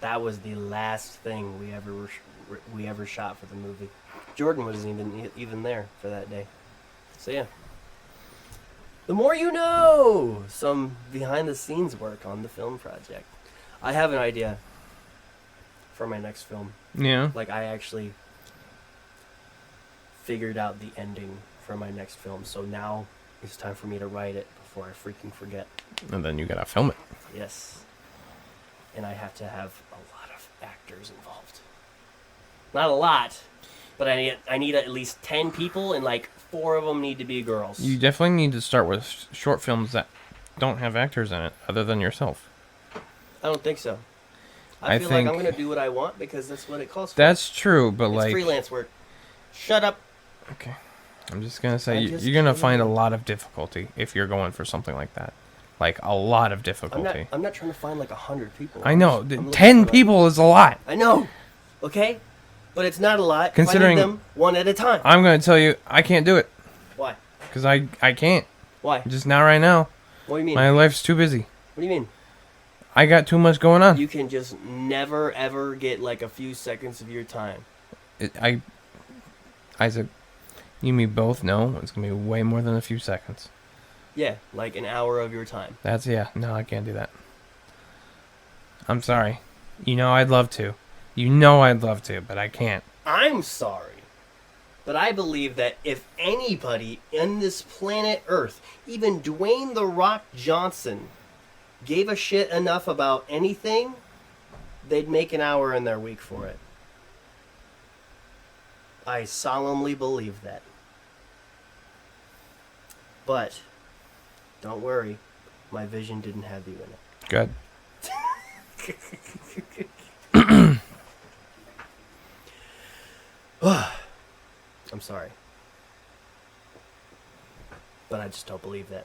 that was the last thing we ever shot for the movie. Jordan wasn't even there for that day. So yeah. The more you know! Some behind the scenes work on the film project. I have an idea for my next film. Yeah. Like, I actually figured out the ending for my next film, so now it's time for me to write it before I freaking forget. And then you gotta film it. Yes. And I have to have a lot of actors involved. Not a lot, but I need at least 10 people, and like 4 of them need to be girls. You definitely need to start with short films that don't have actors in it, other than yourself. I don't think so. I feel like I'm going to do what I want because that's what it calls for. That's true, but it's like... freelance work. Shut up. Okay. I'm just going to say, I'm just you're going to kidding. find a lot of difficulty if you're going for something like that. Like, a lot of difficulty. I'm not trying to find like 100 people. I know. I'm looking 10 for, people is a lot. I know. Okay? But it's not a lot. Considering- Finding them one at a time. I'm going to tell you, I can't do it. Why? Because I can't. Why? Just not right now. What do you mean? My life's too busy. What do you mean? I got too much going on. You can just never ever get like a few seconds of your time. Isaac, you and me both know it's going to be way more than a few seconds. Yeah, like an hour of your time. No, I can't do that. I'm sorry. You know I'd love to. You know I'd love to, but I can't. I'm sorry. But I believe that if anybody on this planet Earth, even Dwayne "The Rock" Johnson, gave a shit enough about anything, they'd make an hour in their week for it. I solemnly believe that. But, don't worry, my vision didn't have you in it. Good. I'm sorry. But I just don't believe that.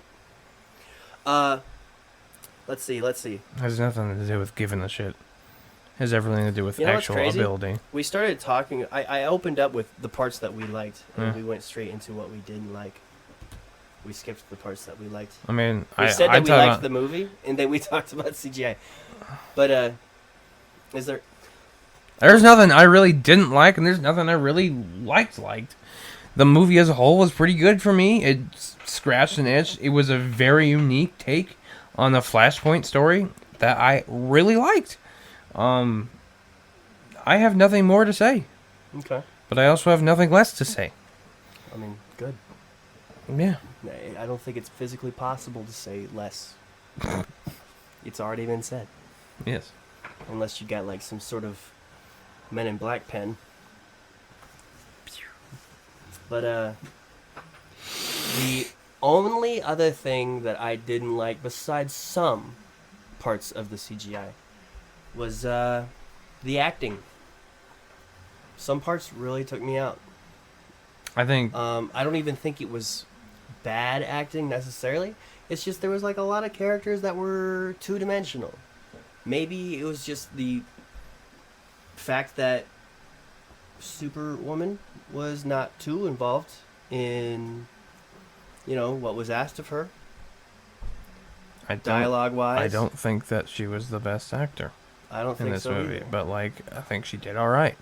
Let's see. Has nothing to do with giving a shit. Has everything to do with You know what's actual crazy? ability. We started talking, I opened up with the parts that we liked, and Yeah. we went straight into what we didn't like. We skipped the parts that we liked. I mean, We I said I that we talk liked about- the movie, and then we talked about CGI. But, is there... There's nothing I really didn't like, and there's nothing I really liked. The movie as a whole was pretty good for me. It scratched an itch. It was a very unique take on the Flashpoint story that I really liked. I have nothing more to say, Okay. but I also have nothing less to say. I mean, good. Yeah. I don't think it's physically possible to say less. It's already been said. Yes. Unless you got, like, some sort of Men in Black pen. But, the only other thing that I didn't like, besides some parts of the CGI, was, the acting. Some parts really took me out. I think I don't even think it was bad acting necessarily. It's just there was like a lot of characters that were two-dimensional. Maybe it was just the fact that Superwoman was not too involved in, what was asked of her, dialogue-wise. I don't think that she was the best actor I don't in think this so movie, either. but I think she did all right.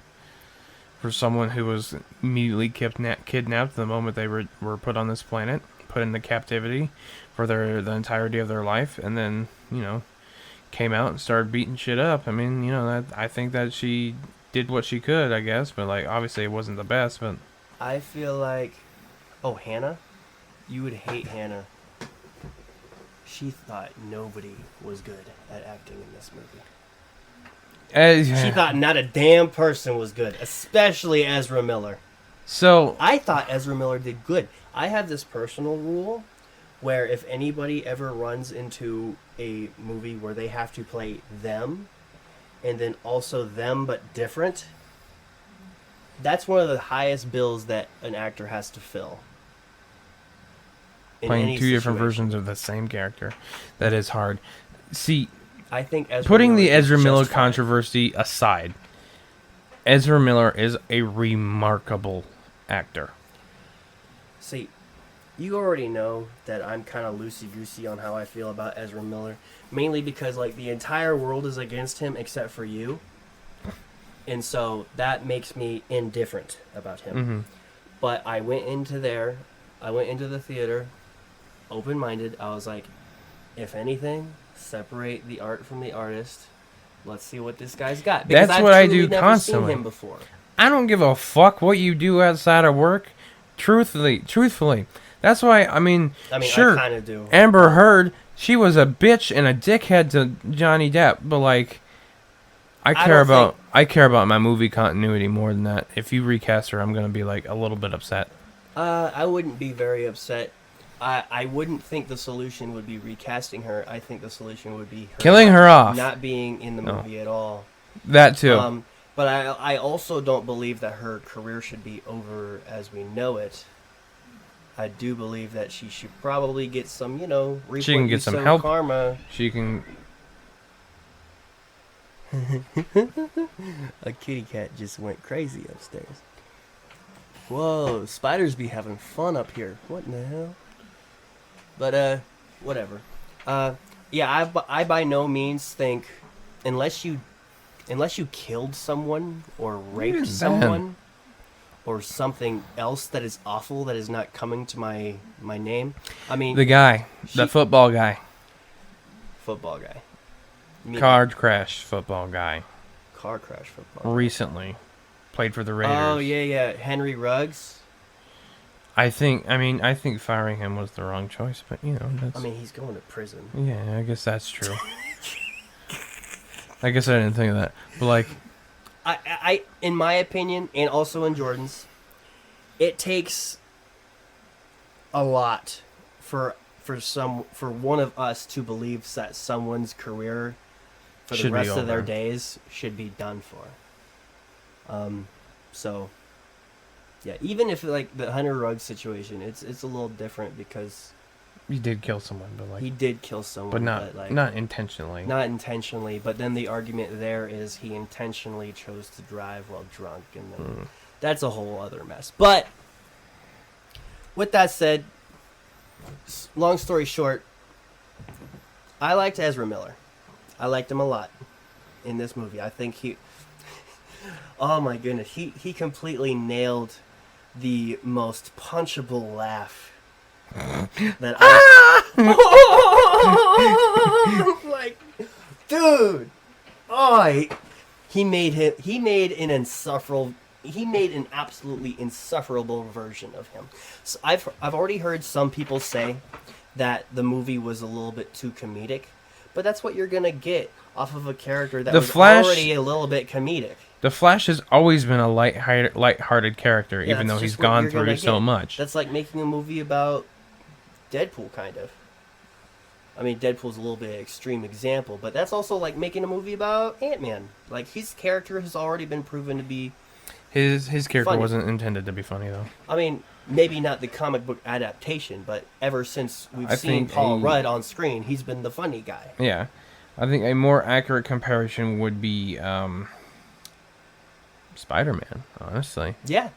For someone who was immediately kidnapped the moment they were put on this planet, put into captivity for the entirety of their life, and then came out and started beating shit up. I mean, I think that she did what she could, I guess, but obviously it wasn't the best. But I feel like, Hannah, you would hate Hannah. She thought nobody was good at acting in this movie. She thought not a damn person was good, especially Ezra Miller. So I thought Ezra Miller did good. I have this personal rule where if anybody ever runs into a movie where they have to play them and then also them but different, that's one of the highest bills that an actor has to fill. In Playing any two different situation. versions of the same character. That is hard. See, I think Ezra putting the Miller is Ezra Miller just fine. controversy aside, Ezra Miller is a remarkable actor. See, you already know that I'm kind of loosey-goosey on how I feel about Ezra Miller. Mainly because, like, the entire world is against him except for you. And so that makes me indifferent about him. Mm-hmm. But I went into the theater, open-minded. I was like, if anything, separate the art from the artist. Let's see what this guy's got. Because That's I've what I truly do never constantly. seen him before. I don't give a fuck what you do outside of work. Truthfully. That's why, I mean sure, I kind of do. Amber Heard, she was a bitch and a dickhead to Johnny Depp, but like, I care about my movie continuity more than that. If you recast her, I'm gonna be like a little bit upset. I wouldn't be very upset. I wouldn't think the solution would be recasting her. I think the solution would be Killing her off. not being in the movie at all. That too. But I also don't believe that her career should be over as we know it. I do believe that she should probably get some, reap She can what get you some sow help. karma. She can. A kitty cat just went crazy upstairs. Whoa, spiders be having fun up here. What in the hell? But, whatever. Yeah, I by no means think, unless you killed someone or raped You're someone or something else that is awful that is not coming to my name. I mean, The she- football guy. football guy. You mean Car crash football guy. car crash football. Recently. Played for the Raiders. Oh, yeah. Henry Ruggs. I think firing him was the wrong choice, but that's... I mean, he's going to prison. yeah, I guess that's true. I guess I didn't think of that. But like, I in my opinion, and also in Jordan's, it takes a lot for one of us to believe that someone's career for the Should be rest of their over. days should be done for. So yeah, even if like the Hunter Ruggs situation, it's a little different because he did kill someone, but like, he did kill someone, but not like, not intentionally. not intentionally. But then the argument there is he intentionally chose to drive while drunk, and then that's a whole other mess. But with that said, long story short, I liked Ezra Miller. I liked him a lot in this movie. I think he oh my goodness, he completely nailed the most punchable laugh that I like, dude. He made an absolutely insufferable version of him. So I've already heard some people say that the movie was a little bit too comedic, but that's what you're gonna get off of a character that The was Flash- already a little bit comedic. The Flash has always been a light-hearted character, Yeah, even that's though he's just what gone you're gonna through so get. much. That's like making a movie about Deadpool, kind of. I mean, Deadpool's a little bit of an extreme example, but that's also like making a movie about Ant-Man. Like, his character has already been proven to be... His character funny. wasn't intended to be funny, though. I mean, maybe not the comic book adaptation, but ever since we've I seen think Paul Rudd on screen, he's been the funny guy. Yeah. I think a more accurate comparison would be Spider-Man, honestly. Yeah.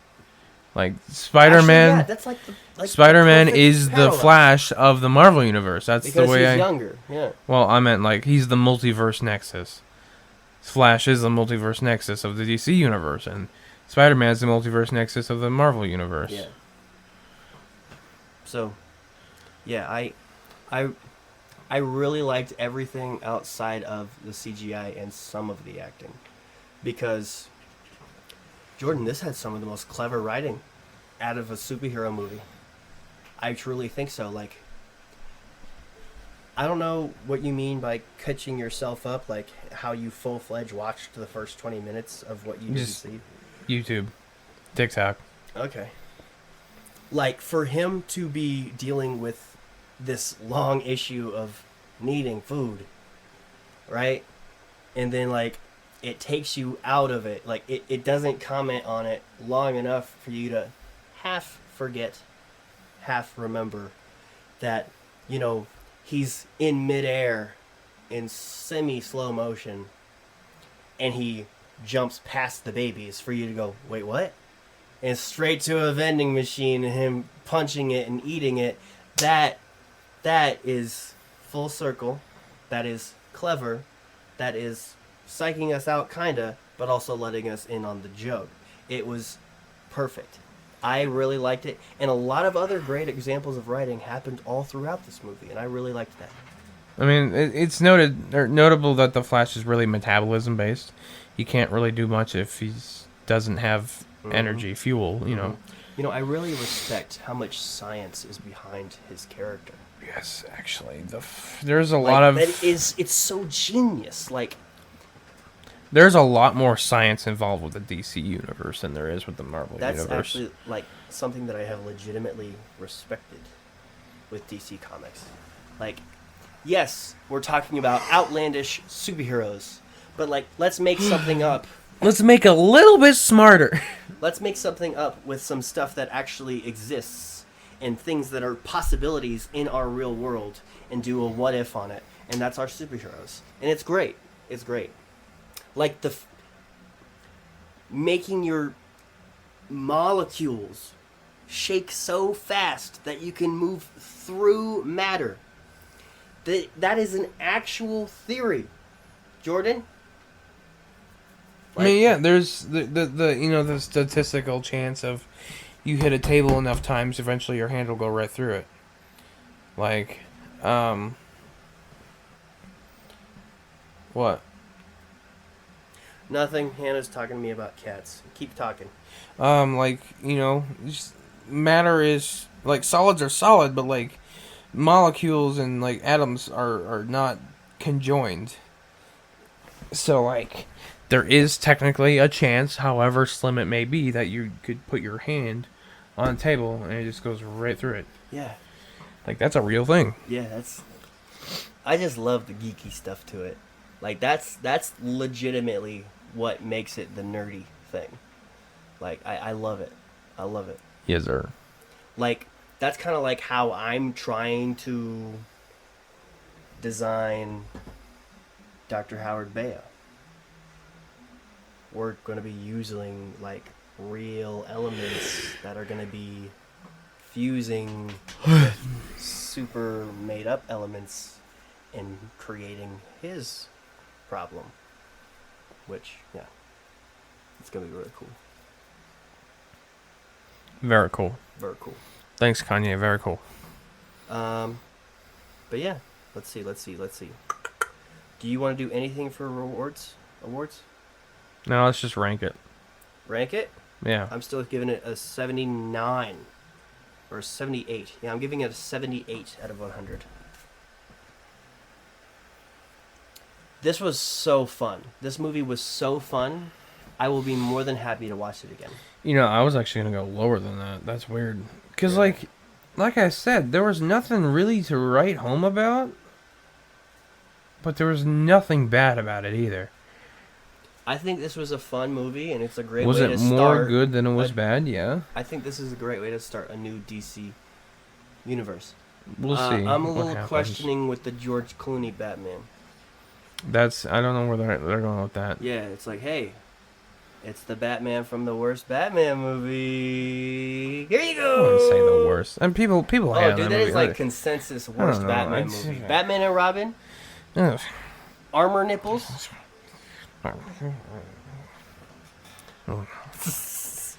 Like, Spider-Man... Actually, yeah, that's like the Spider-Man perfect is the parallel. Flash of the Marvel Universe. That's Because the way he's younger, yeah. Well, I meant, like, he's the multiverse nexus. Flash is the multiverse nexus of the DC Universe, and Spider-Man is the multiverse nexus of the Marvel Universe. Yeah. So, yeah, I really liked everything outside of the CGI and some of the acting. Because, Jordan, this had some of the most clever writing out of a superhero movie. I truly think so. Like, I don't know what you mean by catching yourself up, like how you full-fledged watched the first 20 minutes of what you didn't Just- see. YouTube. TikTok. Okay. Like, for him to be dealing with this long issue of needing food, right? And then, like, it takes you out of it. Like, it doesn't comment on it long enough for you to half forget, half remember that, you know, he's in midair in semi-slow motion and he jumps past the babies for you to go, wait, what? And straight to a vending machine and him punching it and eating it. That is full circle. That is clever. That is psyching us out, kinda, but also letting us in on the joke. It was perfect. I really liked it, and a lot of other great examples of writing happened all throughout this movie, and I really liked that. I mean, it's notable that the Flash is really metabolism based. He can't really do much if he doesn't have energy, fuel. You know. You know, I really respect how much science is behind his character. Yes, actually, there's a Like, lot of it's so genius. Like, there's a lot more science involved with the DC universe than there is with the Marvel that's universe. actually like something that I have legitimately respected with DC Comics. Like, yes, we're talking about outlandish superheroes, but like, let's make something up. Let's make a little bit smarter. Let's make something up with some stuff that actually exists and things that are possibilities in our real world and do a what if on it. And that's our superheroes. And it's great. It's great. Like making your molecules shake so fast that you can move through matter. That is an actual theory. Jordan? I mean, yeah, there's the you know, the statistical chance of you hit a table enough times, eventually your hand will go right through it. Like, what? Nothing. Hannah's talking to me about cats. Keep talking. Like, you know, just matter is, like, solids are solid, but, like, molecules and, like, atoms are not conjoined. So, like, there is technically a chance, however slim it may be, that you could put your hand on a table and it just goes right through it. Yeah. Like, that's a real thing. Yeah, I just love the geeky stuff to it. Like, that's legitimately what makes it the nerdy thing. Like, I love it. I love it. Yes, sir. Like, that's kind of like how I'm trying to design Dr. Howard Baya. We're going to be using, like, real elements that are going to be fusing with super made-up elements and creating his problem. Which, yeah, it's going to be really cool. Very cool. Very cool. Thanks, Kanye. Very cool. But yeah, let's see. Do you want to do anything for awards? No, let's just rank it. Rank it? Yeah. I'm still giving it a 79 or a 78. Yeah, I'm giving it a 78 out of 100. This was so fun. This movie was so fun. I will be more than happy to watch it again. You know, I was actually going to go lower than that. That's weird. Because, like I said, there was nothing really to write home about. But there was nothing bad about it either. I think this was a fun movie, and it's a great Was way it to more start. good than it was bad? Yeah. I think this is a great way to start a new DC universe. We'll see. I'm a what little happens. questioning with the George Clooney Batman. I don't know where they're going with that. Yeah, it's like, hey, it's the Batman from the worst Batman movie. Here you go. I wouldn't say the worst. And people have dude, that that movie. is like consensus worst know, Batman it's- movie. Batman and Robin, Ugh. armor nipples,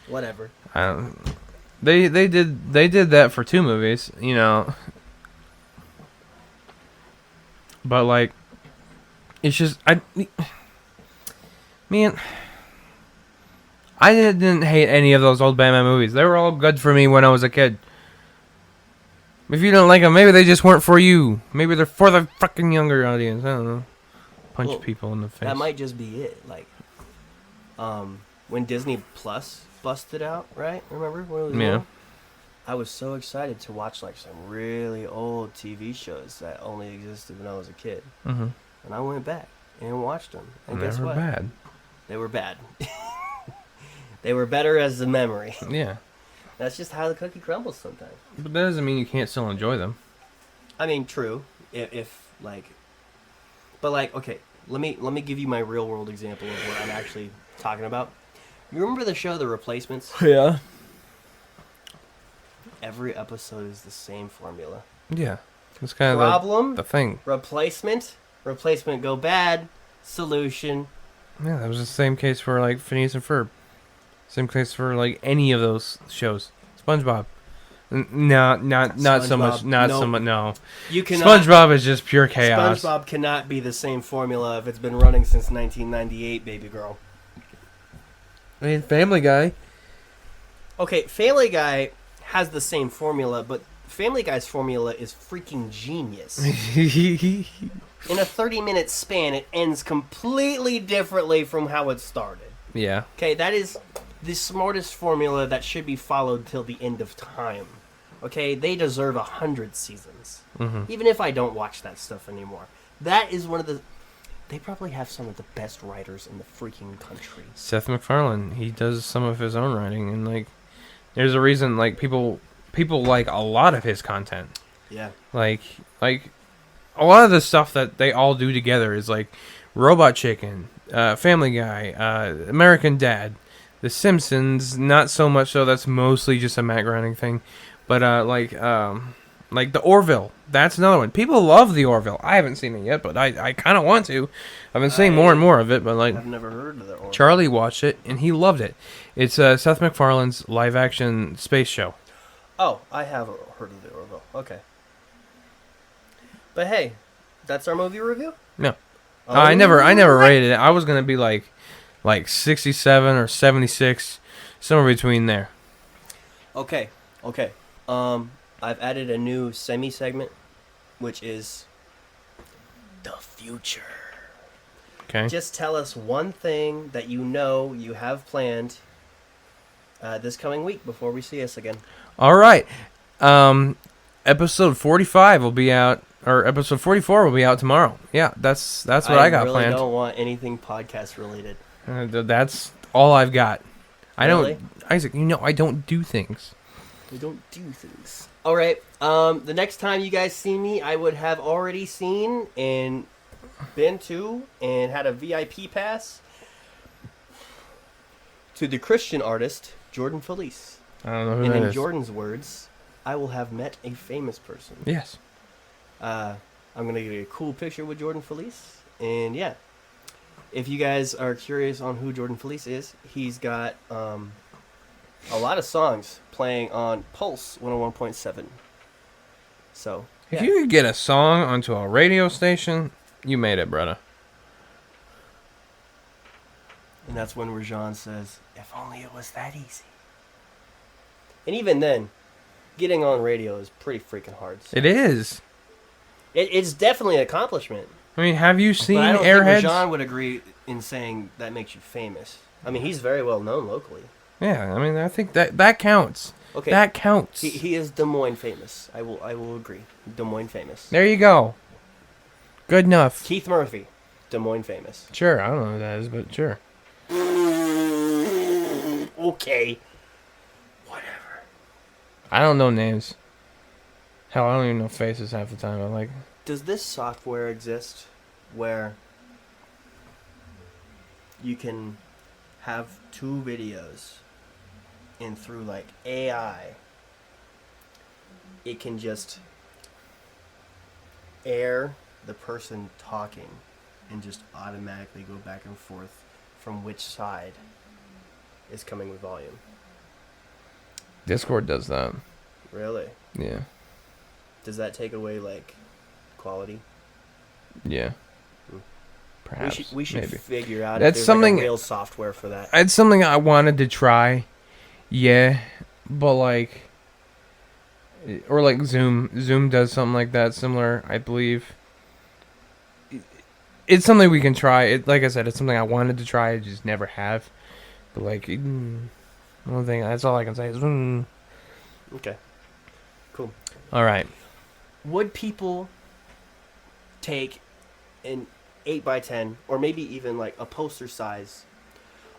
whatever. They did that for 2 movies, you know. But like, it's just I didn't hate any of those old Batman movies. They were all good for me when I was a kid. If you don't like them, maybe they just weren't for you. Maybe they're for the fucking younger audience. I don't know. Punch people in the face. That might just be it. Like, when Disney Plus busted out, right? Remember when it was Yeah. little? I was so excited to watch like some really old TV shows that only existed when I was a kid, Mm-hmm. and I went back and watched them. And guess Never what? bad. They were bad. They were better as a memory. Yeah. That's just how the cookie crumbles sometimes. But that doesn't mean you can't still enjoy them. I mean, true. If like, but like, okay, let me give you my real world example of what I'm actually talking about. You remember the show The Replacements? Yeah. Every episode is the same formula. Yeah. It's kind of Problem, the thing. replacement go bad, solution. Yeah, that was the same case for like Phineas and Ferb. Same case for like any of those shows. SpongeBob. No, not so much. SpongeBob, Not so nope. much. No. You cannot. SpongeBob is just pure chaos. SpongeBob cannot be the same formula if it's been running since 1998, baby girl. I mean, Family Guy. Okay, Family Guy has the same formula, but Family Guy's formula is freaking genius. In a 30-minute span, it ends completely differently from how it started. Yeah. Okay, that is the smartest formula that should be followed till the end of time. Okay, they deserve 100 seasons. Mm-hmm. Even if I don't watch that stuff anymore. That is one of the... They probably have some of the best writers in the freaking country. Seth MacFarlane, he does some of his own writing, and like, there's a reason like people like a lot of his content. Yeah. Like a lot of the stuff that they all do together is like Robot Chicken, Family Guy, American Dad, The Simpsons. Not so much so. That's mostly just a Matt Groening thing, but like the Orville. That's another one. People love the Orville. I haven't seen it yet, but I kind of want to. I've been seeing more and more of it, but like I've never heard of the Orville. Charlie watched it and he loved it. It's Seth MacFarlane's live-action space show. Oh, I have heard of the Orville. Okay. But hey, that's our movie review? No. Oh, I never rated it. I was gonna be like 67 or 76, somewhere between there. Okay. I've added a new semi-segment, which is the future. Okay. Just tell us one thing that you know you have planned this coming week before we see us again. All right. Episode 45 will be out, or episode 44 will be out tomorrow. Yeah, that's what I got really planned. don't want anything podcast related. That's all I've got. I Really? don't, Isaac. You know I don't do things. We don't do things. All right. The next time you guys see me, I would have already seen and been to and had a VIP pass to the Christian artist Jordan Felice. I don't know who And that in is. Jordan's words, I will have met a famous person. Yes. I'm gonna get a cool picture with Jordan Felice, and yeah, if you guys are curious on who Jordan Felice is, he's got a lot of songs playing on Pulse 101.7. So If yeah. you could get a song onto a radio station, you made it, brother. And that's when Rajan says, "If only it was that easy." And even then, getting on radio is pretty freaking hard. So. It is. It's definitely an accomplishment. I mean, have you seen But I don't Airheads? think Rajan would agree in saying that makes you famous. I mean, he's very well known locally. Yeah, I mean, I think that counts. Okay, That counts. he is Des Moines famous. I will agree. Des Moines famous. There you go. Good enough. Keith Murphy, Des Moines famous. Sure, I don't know who that is, but sure. Okay. Whatever. I don't know names. Hell, I don't even know faces half the time. I'm like, Does this software exist where you can have two videos and through like AI it can just air the person talking and just automatically go back and forth from which side is coming with volume? Discord does that. Really? Yeah. Does that take away like quality? Yeah. Hmm. Perhaps. We should maybe. figure out That's if there's something- like a real software for that. It's something I wanted to try. Yeah. But like, or like Zoom. Zoom does something like that, similar, I believe. It's something we can try. It, like I said, it's something I wanted to try. I just never have. But like, one thing. That's all I can say is. Okay. Cool. All right. Would people take an 8x10 or maybe even like a poster size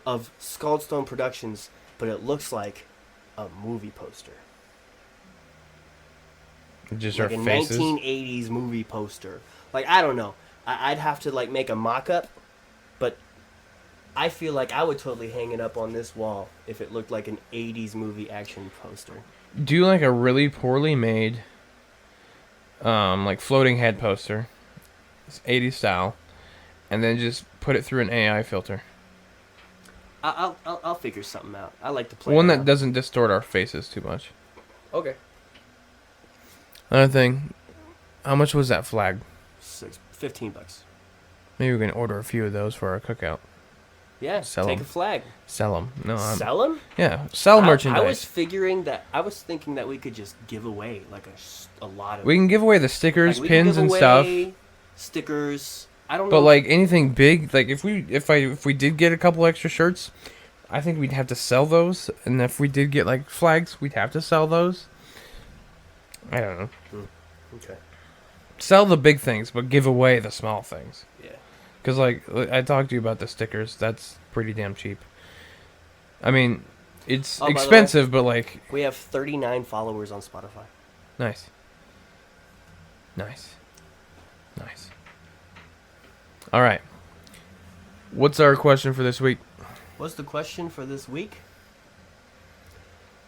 of Scaldstone Productions, but it looks like a movie poster. Just Like our a faces. 1980s movie poster. Like, I don't know. I'd have to, like, make a mock-up, but I feel like I would totally hang it up on this wall if it looked like an 80s movie action poster. Do like a really poorly made, like floating head poster, it's 80s style, and then just put it through an AI filter. I'll figure something out. I like to play One that around. doesn't distort our faces too much. Okay. Another thing, how much was that flag? $15. Maybe we can order a few of those for our cookout. Yeah, Sell take 'em. a flag. Sell them. No, Sell them? yeah, sell merchandise. I was thinking that we could just give away like a lot of. We can give away the stickers, like, we can pins, give and away stuff. Stickers. I don't know. But like anything big, like if we did get a couple extra shirts, I think we'd have to sell those. And if we did get like flags, we'd have to sell those. I don't know. Okay. Sell the big things, but give away the small things. Yeah. Because like I talked to you about the stickers, that's pretty damn cheap. I mean, it's Oh, by the way, expensive, but like We have 39 followers on Spotify. nice. All right. What's our question for this week? What's the question for this week?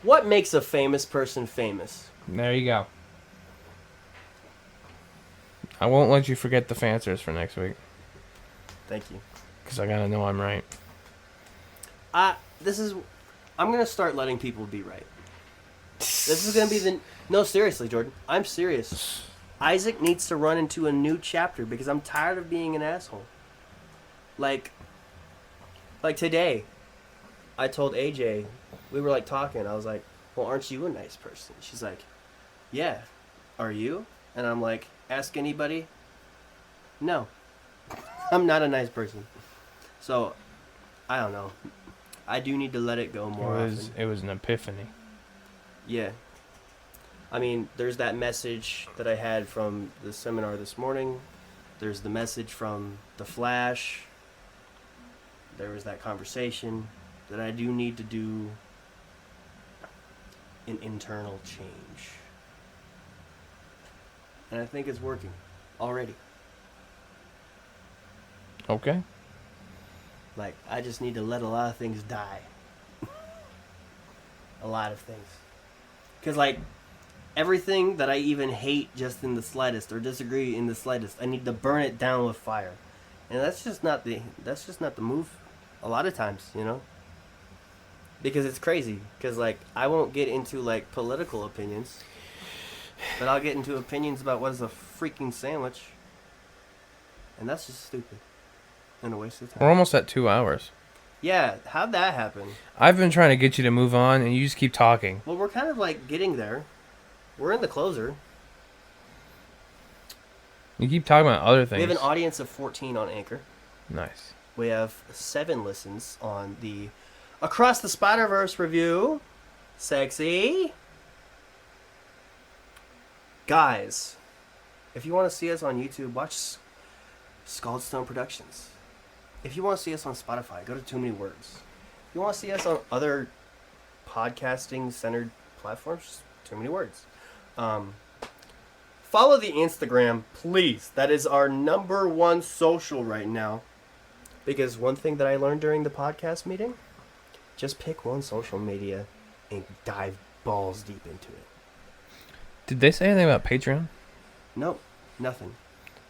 What makes a famous person famous? There you go. I won't let you forget the answers for next week, Thank you. because I gotta know I'm right. I'm gonna start letting people be right. This is gonna be no, seriously, Jordan. I'm serious. Isaac needs to run into a new chapter because I'm tired of being an asshole. Like today, I told AJ, we were like talking. I was like, "Well, aren't you a nice person?" She's like, "Yeah, are you?" And I'm like, "Ask anybody." No, I'm not a nice person. So, I don't know. I do need to let it go more often. It was an epiphany. Yeah. I mean, there's that message that I had from the seminar this morning. There's the message from The Flash. There was that conversation that I do need to do an internal change. And I think it's working already. Okay. Like, I just need to let a lot of things die. A lot of things. Because, like, everything that I even hate just in the slightest or disagree in the slightest, I need to burn it down with fire. And that's just not the move a lot of times, you know? Because it's crazy. Because, like, I won't get into, like, political opinions. But I'll get into opinions about what is a freaking sandwich. And that's just stupid. And a waste of time. We're almost at 2 hours. Yeah, how'd that happen? I've been trying to get you to move on, and you just keep talking. Well, we're kind of, like, getting there. We're in the closer. You keep talking about other We things. have an audience of 14 on Anchor. Nice. We have 7 listens on the Across the Spider-Verse review. Sexy. Guys, if you want to see us on YouTube, watch Scaldstone Productions. If you want to see us on Spotify, go to Too Many Words. If you want to see us on other podcasting-centered platforms, Too Many Words. Follow the Instagram, please. That is our #1 social right now. Because one thing that I learned during the podcast meeting, just pick one social media and dive balls deep into it. Did they say anything about Patreon? Nope, nothing.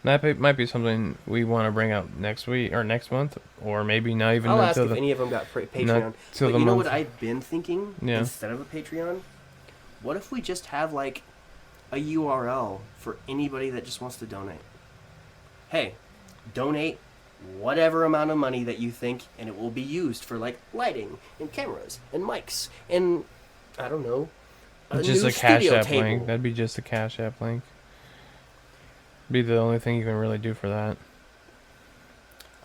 That might be something we want to bring out next week or next month, or maybe not even I'll ask until if the. any of them got Patreon. not till But the you know month. what I've been thinking? Yeah. Instead of a Patreon, what if we just have like a URL for anybody that just wants to donate? Hey, donate whatever amount of money that you think, and it will be used for like lighting and cameras and mics and I don't know. Just new a Cash studio App table. link. That'd be just a Cash App link. Be the only thing you can really do for that.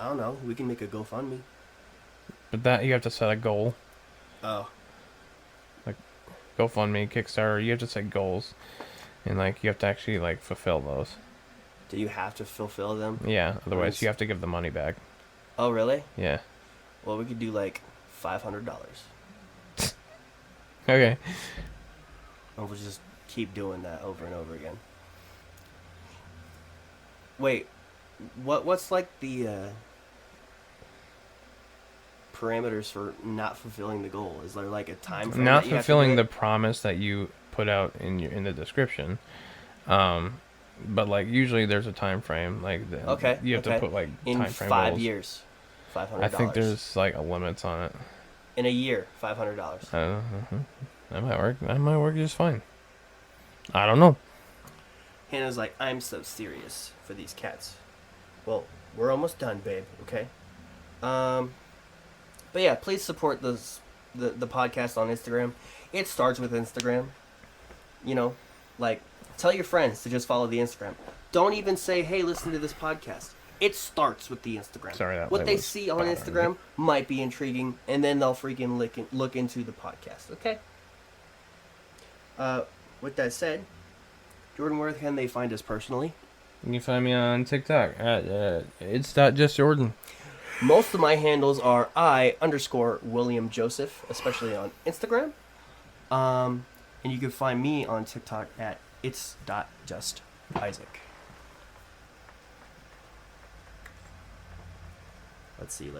I don't know. We can make a GoFundMe. But that you have to set a goal. Oh. GoFundMe, Kickstarter, you have to set goals. And like you have to actually like fulfill those. Do you have to fulfill them? Yeah, otherwise Nice. you have to give the money back. Oh, really? Yeah. Well, we could do like $500. Okay. And we'll just keep doing that over and over again. Wait, what's like the parameters for not fulfilling the goal? Is there like a time frame? Not that you have to fulfilling do the it? promise that you put out in the description. But like usually there's a time frame. Like Okay. you have okay. to put like in time frame 5 goals. years, $500. I think there's like a limits on it. in a year, $500. That might work. That might work just fine. I don't know. Hannah's like, I'm so serious for these cats. Well, we're almost done, babe. Okay. But yeah, please support the podcast on Instagram. It starts with Instagram. You know, like tell your friends to just follow the Instagram. Don't even say, hey, listen to this podcast. It starts with the Instagram. Sorry, that what light they was see on bothering Instagram me. might be intriguing, and then they'll freaking look into the podcast. Okay. With that said, Jordan, where can they find us personally? You can find me on TikTok at it's not just Jordan. Most of my handles are I_William Joseph, especially on Instagram. And you can find me on TikTok at it's.justisaac. Let's see.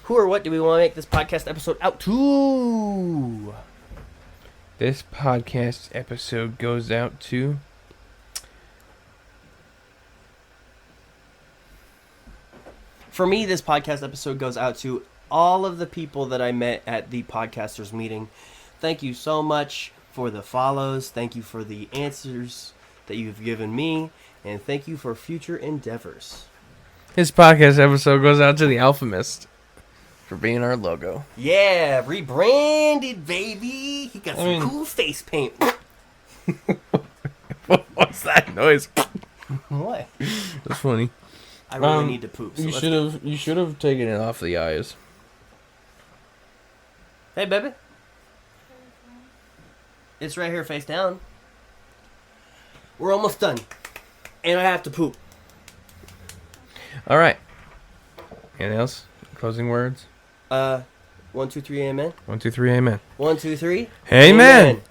Who or what do we want to make this podcast episode out to? This podcast episode goes out to For me, this podcast episode goes out to all of the people that I met at the podcasters meeting. Thank you so much for the follows. Thank you for the answers that you've given me. And thank you for future endeavors. this podcast episode goes out to the Alphamist for being our logo. Yeah, rebranded, baby. He got some cool face paint. What's that noise? What? That's funny. I really need to poop. So You should have taken it off the eyes. Hey, baby. It's right here, face down. We're almost done. And I have to poop. All right. Anything else? Closing words? 1, 2, 3, amen. 1, 2, 3, amen. 1, 2, 3. Amen.